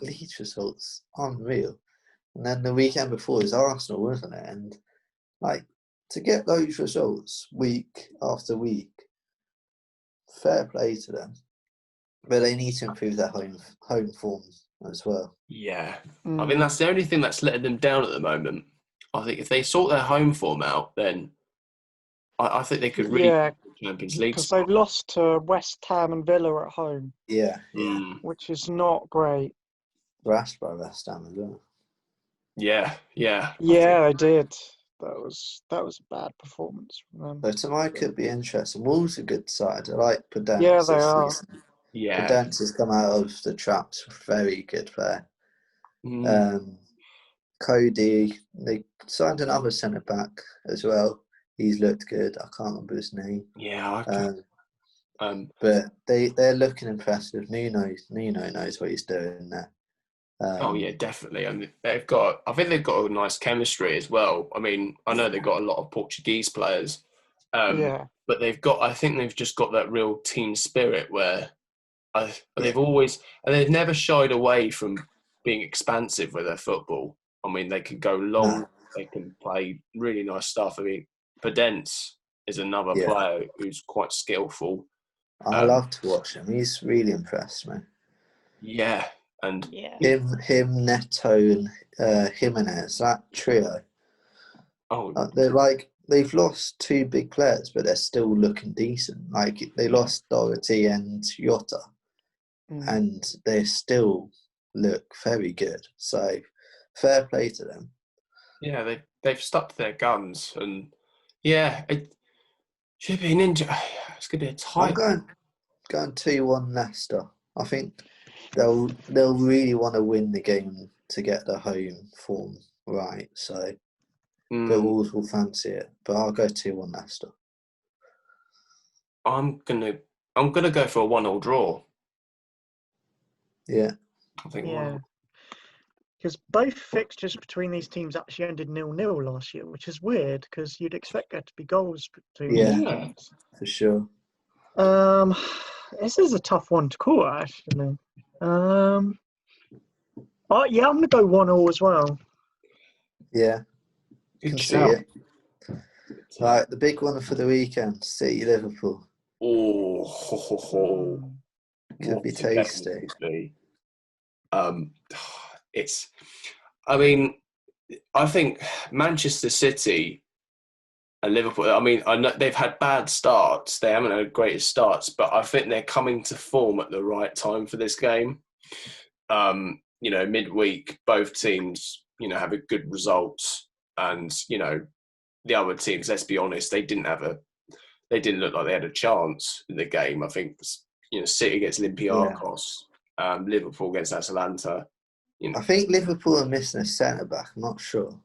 Leeds result's unreal. And then the weekend before is Arsenal, wasn't it? And like to get those results week after week, fair play to them. But they need to improve their home form as well. Yeah. I mean, that's the only thing that's letting them down at the moment. I think if they sort their home form out, then I think they could really win the Champions League. Because they've lost to West Ham and Villa at home. Yeah. Which is not great. Thrashed by West Ham as well. Yeah. Yeah, I did. That was a bad performance from them. But tonight could be interesting. Wolves are a good side. I like Podence. Yeah, they are. Yeah. Podence has come out of the traps. Very good player. Cody, they signed another centre back as well. He's looked good. I can't remember his name. Yeah, but they're looking impressive. Nuno knows what he's doing there. Oh yeah, definitely. I mean, I think they've got a nice chemistry as well. I mean, I know they've got a lot of Portuguese players, but I think they've just got that real team spirit where they've never shied away from being expansive with their football. I mean, they can go long, they can play really nice stuff. I mean, Podence is another player who's quite skillful. I love to watch him. He's really impressed me. Yeah. And him, Neto, and Jimenez, that trio. They've lost two big players, but they're still looking decent. Like they lost Doherty and Jota, and they still look very good. So fair play to them. Yeah, they've stuck to their guns, and it should be an injury. It's gonna be a tight. I'm going 2-1 Leicester. I think they'll really want to win the game to get the home form right. So the Wolves will fancy it, but I'll go 2-1 Leicester. I'm gonna go for a 1-1 draw. Yeah, I think. Yeah, because both fixtures between these teams actually ended 0-0 last year, which is weird because you'd expect there to be goals between these teams. For sure. This is a tough one to call, actually. I'm going to go 1-1 as well. Yeah, you can see it. Right, the big one for the weekend, City Liverpool. Oh, could be tasty. I think Manchester City and Liverpool, I mean, I know they've had bad starts. They haven't had greatest starts, but I think they're coming to form at the right time for this game. Midweek, both teams, have a good results. And, the other teams, let's be honest, they didn't look like they had a chance in the game. I think, City against Olympiacos, Liverpool against Atalanta. I think Liverpool are missing a centre-back. I'm not sure.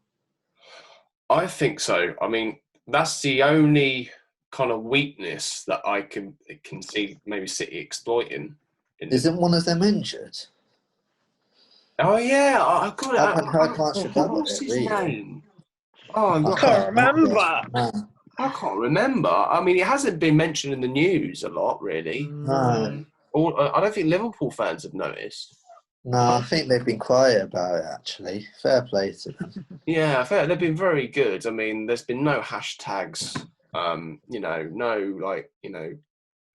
I think so. I mean, that's the only kind of weakness that I can see maybe City exploiting. Isn't one of them injured? Oh, yeah. I got it. I haven't heard much about what's it, his really. name? Oh, I can't remember. I can't remember. I mean, it hasn't been mentioned in the news a lot, really. No. I don't think Liverpool fans have noticed. No, I think they've been quiet about it, actually. Fair play to them. Yeah, fair. They've been very good. I mean, there's been no hashtags,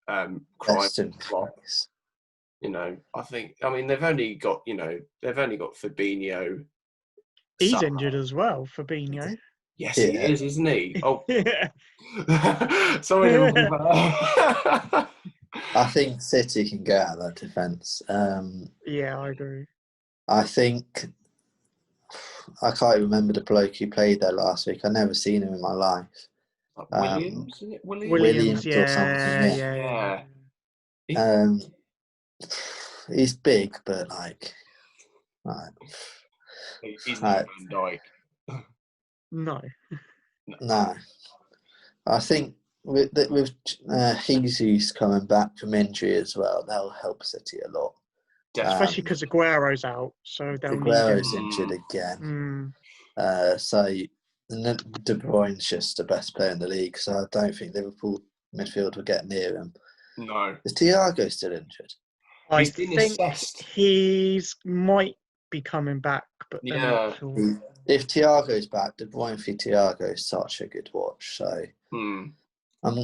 crime Best in plot. class. You know, I mean, they've only got Fabinho. He's Salah. injured as well, Fabinho. Yes, he is, isn't he? Oh, Yeah. sorry. I think City can get out of that defence. Yeah, I agree. I think I can't remember the bloke who played there last week. I've never seen him in my life. Williams, isn't it? Williams or something. Yeah. He's big, but he's no Van Dijk. No. No. I think with Jesus coming back from injury as well, that'll help City a lot. Especially because Aguero's out, so they'll Aguero's need him. injured again. Mm. So De Bruyne's just the best player in the league, so I don't think Liverpool midfield will get near him. No. Is Thiago still injured? I He's been think assessed. he's might be coming back, but they're not sure. If Thiago's back, De Bruyne for Thiago is such a good watch. So I'm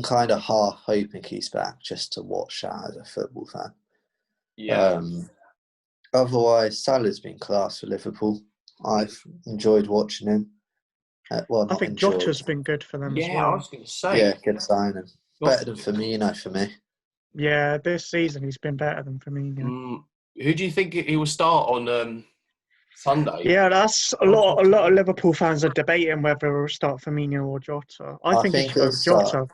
kind of half hoping he's back just to watch that as a football fan. Yeah. Otherwise, Salah's been class for Liverpool. I've enjoyed watching him. I think Jota's been good for them as well. Yeah, I was going to say. Yeah, good signing. Better than Firmino for me. Yeah, this season he's been better than Firmino. Who do you think he will start on Sunday? Yeah, that's a lot of Liverpool fans are debating whether he'll start Firmino or Jota. I think he should go with Jota,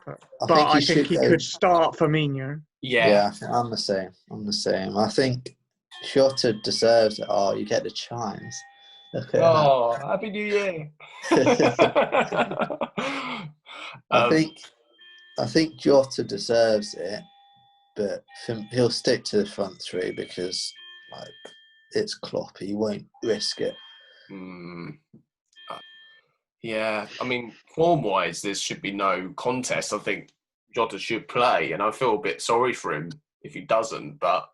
but I think he could start Firmino. Yeah, I'm the same. I think Jota deserves it. Oh, you get the chimes. Look at that. Happy New Year. I think Jota deserves it, but he'll stick to the front three because it's Klopp. He won't risk it. Yeah, I mean, form-wise, there should be no contest. I think Jota should play, and I feel a bit sorry for him if he doesn't. But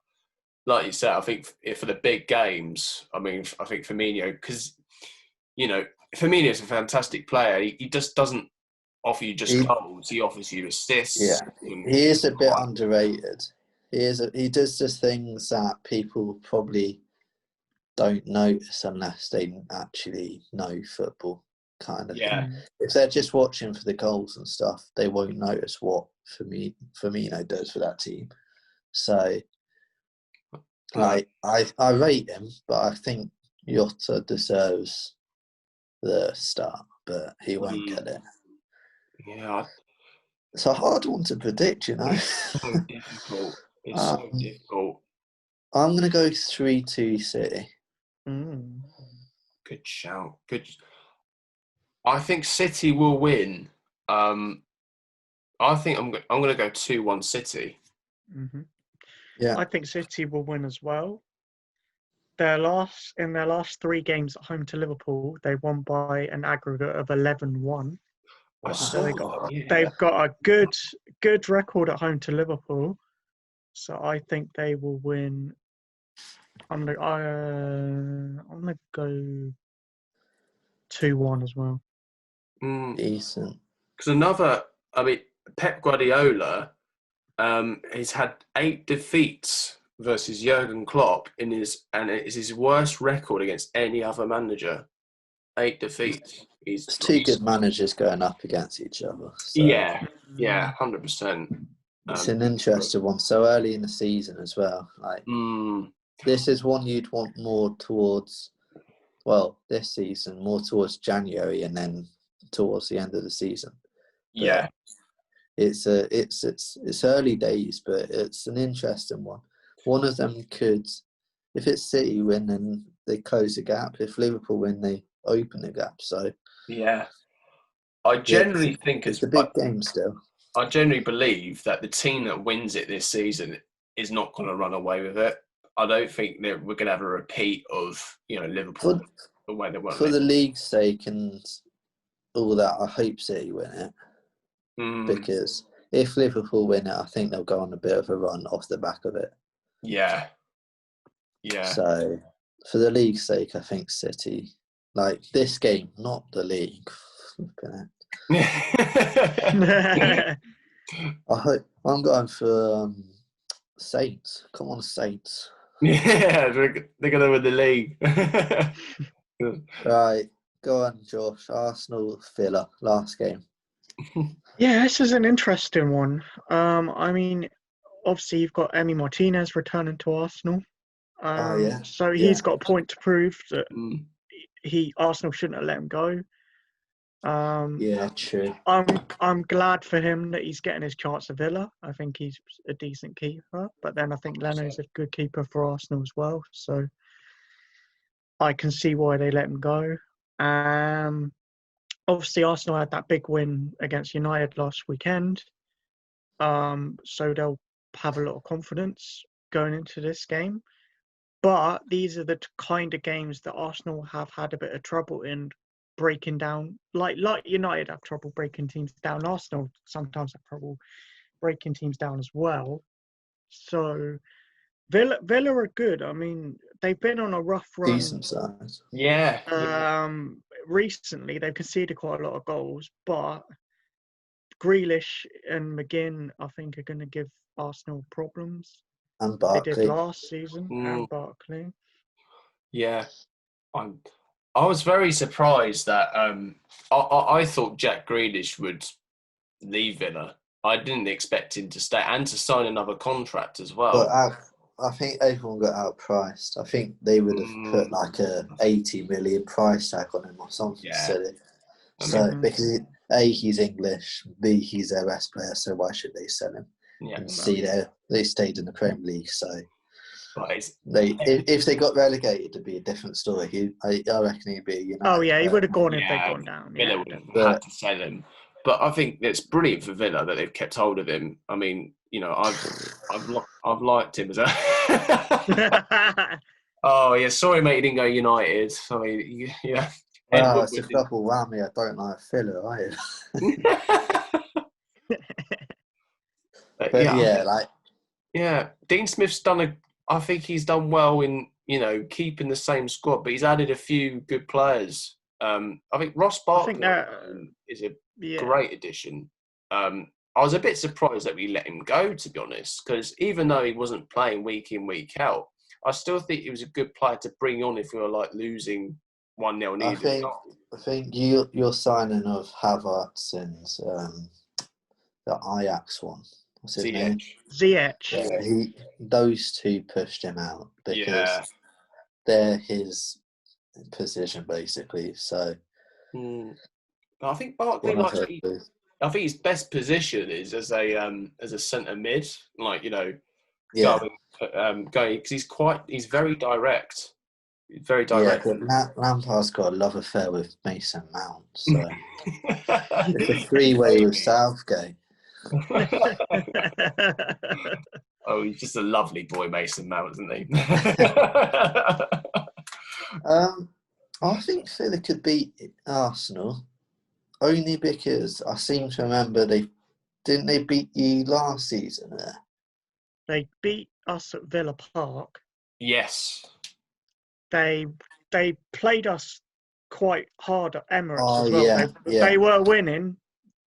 like you said, I think for the big games, I think Firmino, because, you know, Firmino's a fantastic player. He just doesn't offer you just goals. He offers you assists. Yeah, he is a bit underrated. He does the things that people probably don't notice unless they actually know football, kind of thing. If they're just watching for the goals and stuff, they won't notice what Firmino does for that team. So, I rate him, but I think Jota deserves the start, but he won't get it. Yeah. It's a hard one to predict, you know. It's so difficult. It's so difficult. I'm going to go 3-2 City. Good shout. Good. I think City will win. I think I'm going to go 2-1 City. Mm-hmm. Yeah, I think City will win as well. In their last 3 games at home to Liverpool, they won by an aggregate of 11-1. Wow. So they've got a good record at home to Liverpool. So I think they will win. I'm gonna go 2-1 as well. Decent. Because Pep Guardiola, he's had 8 defeats versus Jurgen Klopp and it is his worst record against any other manager. 8 defeats. It's 2 good managers going up against each other. So. Yeah, 100%. It's an interesting one. So early in the season as well. This is one you'd want more towards. Well, this season more towards January and then towards the end of the season. But it's early days, but it's an interesting one. One of them could, if it's City win, then they close the gap. If Liverpool win, they open the gap. So I generally think it's a big game still. I generally believe that the team that wins it this season is not going to run away with it. I don't think that we're going to have a repeat of Liverpool the way they won. For the league's sake and all that, I hope City win it because if Liverpool win it, I think they'll go on a bit of a run off the back of it. Yeah. So for the league's sake, I think City, this game, not the league. I'm going for Saints. Come on, Saints. Yeah, they're going to win the league. Right, go on, Josh. Arsenal Villa last game. Yeah, this is an interesting one. I mean, obviously you've got Emi Martinez returning to Arsenal. Yeah. So Yeah. he's got a point to prove that Mm. Arsenal shouldn't have let him go. Yeah, true. I'm glad for him that he's getting his chance at Villa. I think he's a decent keeper, but then I think Leno's a good keeper for Arsenal as well. So I can see why they let him go. Obviously Arsenal had that big win against United last weekend. So they'll have a lot of confidence going into this game. But these are the kind of games that Arsenal have had a bit of trouble in breaking down. Like United have trouble breaking teams down. Arsenal sometimes have trouble breaking teams down as well. So Villa are good. I mean, they've been on a rough run. Decent size. Yeah. Recently, they've conceded quite a lot of goals, but Grealish and McGinn, I think, are going to give Arsenal problems. And They did Barkley. last season, and Barkley. Yeah. I was very surprised that I thought Jack Grealish would leave Villa. I didn't expect him to stay and to sign another contract as well. But I think everyone got outpriced. I think they would have put like a 80 million price tag on him or something silly. So because he's English, B, he's their best player, so why should they sell him? Yeah. And C, they stayed in the Premier League, so Right. if they got relegated, it'd be a different story. I reckon he'd be United. Oh yeah, he would have gone if they'd gone down. Villa would have had to sell him. But I think it's brilliant for Villa that they've kept hold of him. I mean, you know, I've liked him as a. Oh yeah, sorry mate, he didn't go United. I mean, yeah. Well, it's a double whammy. I don't like Villa, But Dean Smith's I think he's done well in, you know, keeping the same squad, but he's added a few good players. I think Ross Barkley is a great addition. I was a bit surprised that we let him go, to be honest, because even though he wasn't playing week in, week out, I still think he was a good player to bring on if we were like losing 1-0 needed. I think your signing of Havertz and the Ajax one. What's his name? Ziyech. Yeah, those two pushed him out because they're his position basically. So I think Barkley I think his best position is as a centre mid, like, you know, going because he's very direct. Very direct. Yeah, but Lampard's got a love affair with Mason Mount, so it's a three-way with Southgate. Oh, he's just a lovely boy, Mason Mount, isn't he? I think Villa could beat Arsenal only because I seem to remember they beat you last season there. They beat us at Villa Park. Yes. They played us quite hard at Emirates as well. They were winning,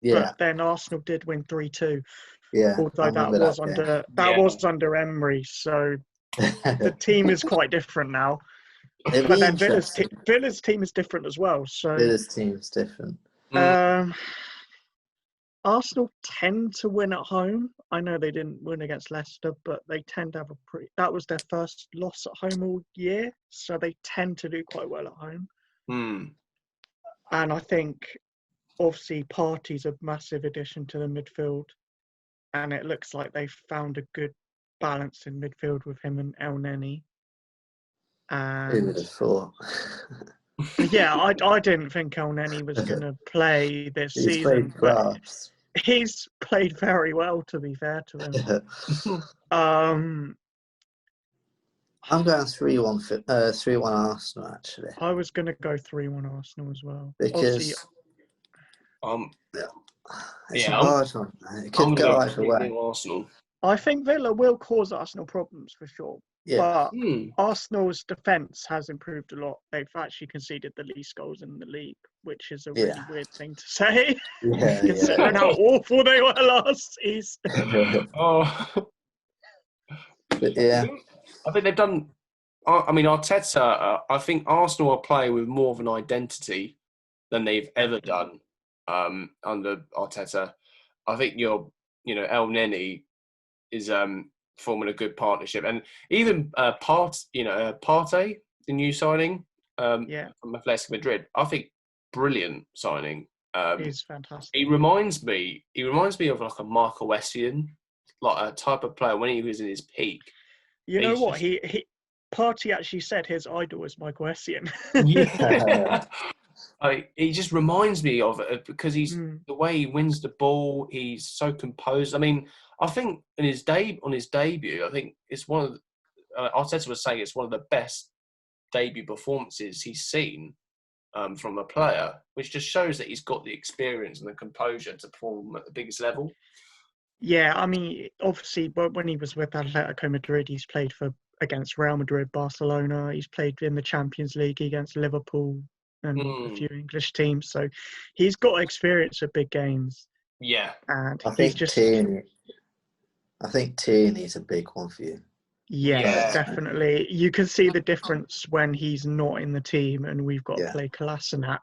but then Arsenal did win 3-2. Yeah, although that was under Emery, so the team is quite different now. But then Villa's team is different as well. So Villa's team is different. Arsenal tend to win at home. I know they didn't win against Leicester, but they tend to have that was their first loss at home all year, so they tend to do quite well at home. And I think, obviously, Partey's a massive addition to the midfield, and it looks like they've found a good balance in midfield with him and El Neni. Who would have thought? Yeah, I didn't think El Neni was going to play this season. He's played very well, to be fair to him. I'm going 3-1 Arsenal, actually. I was going to go 3-1 Arsenal as well. Because it's a hard one. It could go either way. Arsenal. I think Villa will cause Arsenal problems for sure. But Arsenal's defence has improved a lot. They've actually conceded the least goals in the league, which is a really weird thing to say, considering how awful they were last season. But yeah, I think they've done. I mean, Arteta. I think Arsenal are playing with more of an identity than they've ever done under Arteta. I think El Neni is forming a good partnership, and even Partey, the new signing from Athletic Madrid. I think brilliant signing. He's fantastic. He reminds me of like a Michael Essien, like a type of player when he was in his peak. You know what? He Partey actually said his idol was Michael Essien. He just reminds me of it because he's the way he wins the ball. He's so composed. I mean, I think on his debut, I think it's one of Arteta was saying it's one of the best debut performances he's seen from a player, which just shows that he's got the experience and the composure to perform at the biggest level. Yeah, I mean, obviously, when he was with Atletico Madrid, he's played against Real Madrid, Barcelona. He's played in the Champions League against Liverpool and a few English teams. So he's got experience at big games. Yeah, and I think Tierney's a big one for you. Yeah, definitely. You can see the difference when he's not in the team, and we've got to play Kolasinac,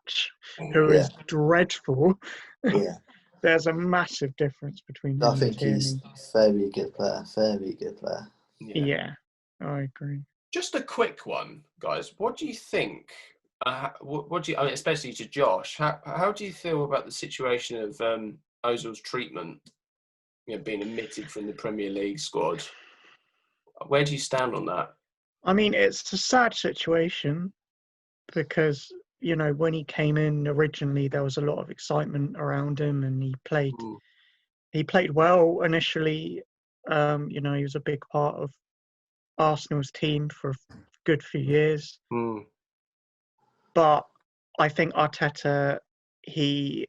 who is dreadful. Yeah. There's a massive difference between him I think he's very good player. Very good player. Yeah, I agree. Just a quick one, guys. What do you think? What do you? I mean, especially to Josh. How do you feel about the situation of Ozil's treatment? Being omitted from the Premier League squad. Where do you stand on that? I mean, it's a sad situation because, when he came in originally, there was a lot of excitement around him and he played well initially. He was a big part of Arsenal's team for a good few years. But I think Arteta, he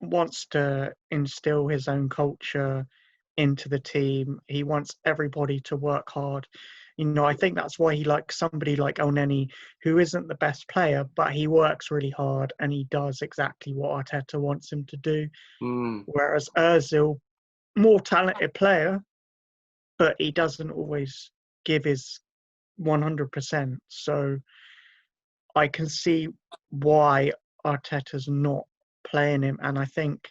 wants to instill his own culture into the team. He wants everybody to work hard. I think that's why he likes somebody like El Neni, who isn't the best player, but he works really hard and he does exactly what Arteta wants him to do. Whereas Ozil, more talented player, but he doesn't always give his 100%. So I can see why Arteta's not playing him. And I think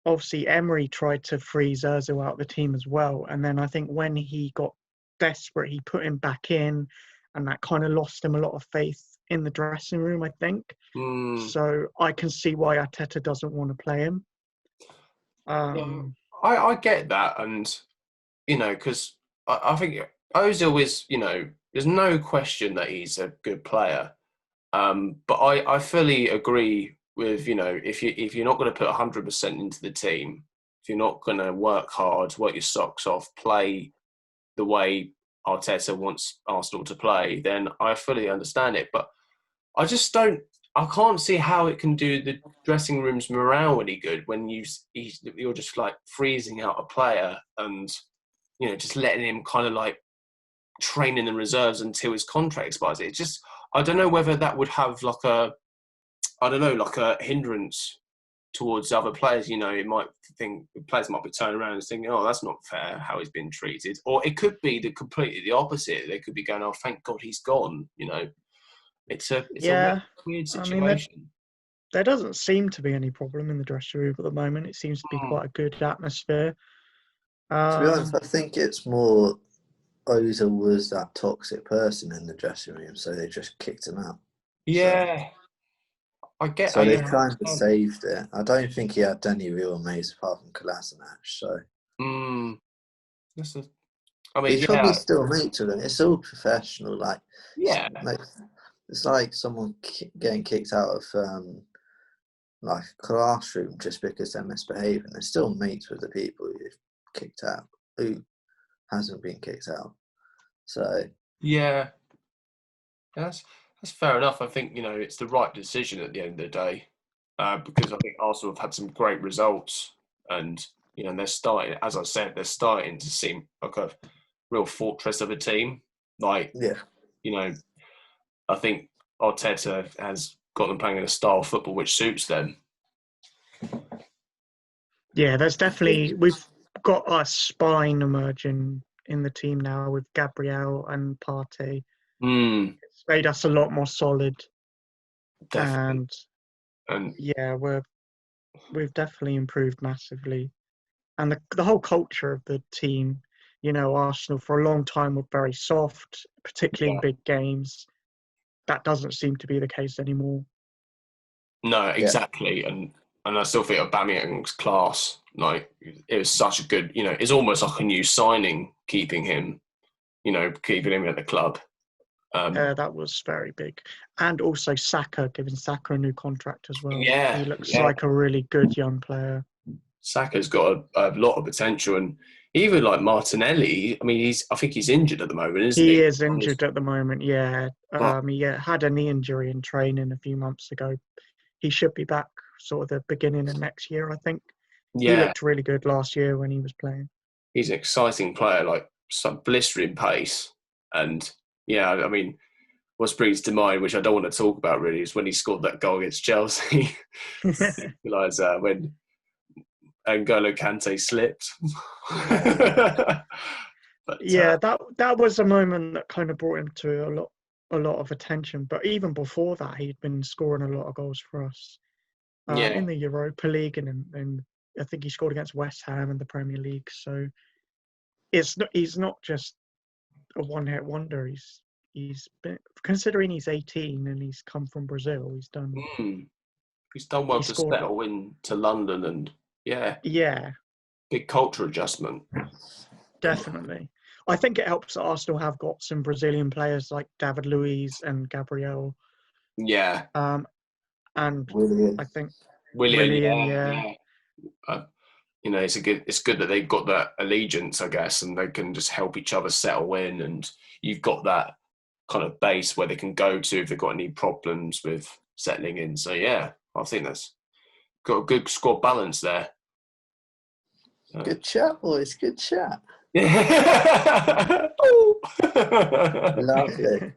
obviously Emery tried to freeze Ozil out of the team as well. And then I think when he got desperate, he put him back in, and that kind of lost him a lot of faith in the dressing room, I think. So I can see why Arteta doesn't want to play him. I get that. And, because I think Ozil is, there's no question that he's a good player. But I fully agree with, if you're not going to put 100% into the team, if you're not going to work hard, work your socks off, play the way Arteta wants Arsenal to play, then I fully understand it. But I can't see how it can do the dressing room's morale any good when you're just like freezing out a player and, just letting him kind of like train in the reserves until his contract expires. It just, I don't know whether that would have like a hindrance towards other players. It might think players might be turning around and thinking, "Oh, that's not fair how he's been treated," or it could be completely the opposite. They could be going, "Oh, thank God he's gone." It's a weird situation. I mean, there doesn't seem to be any problem in the dressing room at the moment. It seems to be quite a good atmosphere. To be honest, I think it's more Ozil was that toxic person in the dressing room, so they just kicked him out. Yeah. So they kind of saved it. I don't think he had any real mates apart from Kolasinac. So he's probably still mates with him. It's all professional. It's like someone getting kicked out of like a classroom just because they're misbehaving. They're still mates with the people who've kicked out, who hasn't been kicked out. So That's fair enough. I think, it's the right decision at the end of the day, because I think Arsenal have had some great results and, they're starting, as I said, they're starting to seem like real fortress of a team. Like, you know, I think Arteta has got them playing in a style of football which suits them. Yeah, there's definitely, we've got a spine emerging in the team now with Gabriel and Partey. It's made us a lot more solid. Definitely. And yeah, we've definitely improved massively. And the whole culture of the team, you know, Arsenal for a long time were very soft, particularly in big games. That doesn't seem to be the case anymore. No, exactly. And I still think Aubameyang's class. Like, it was such a good, you know, it's almost like a new signing keeping him at the club. That was very big. And also Saka, giving Saka a new contract as well. Yeah. He looks like a really good young player. Saka's got a lot of potential, and even like Martinelli, I mean, I think he's injured at the moment, isn't he? He is injured at the moment, yeah. He had a knee injury in training a few months ago. He should be back sort of the beginning of next year, I think. Yeah. He looked really good last year when he was playing. He's an exciting player, like some blistering pace. And yeah, I mean, what springs to mind, which I don't want to talk about really, is when he scored that goal against Chelsea. Realised when N'Golo Kante slipped. But, yeah, that was a moment that kind of brought him to a lot of attention. But even before that, he'd been scoring a lot of goals for us in the Europa League, and I think he scored against West Ham in the Premier League. So he's not just a one-hit wonder. He's been, considering he's 18 and he's come from Brazil, he's done well to settle into London, and big culture adjustment. Definitely. I think it helps that Arsenal have got some Brazilian players like David Luiz and Gabriel. Yeah. And Willian. I think Willian, yeah. You know, it's good that they've got that allegiance, I guess, and they can just help each other settle in, and you've got that kind of base where they can go to if they've got any problems with settling in. So yeah, I think that's got a good squad balance there. Good chat, boys. Good chat. Lovely.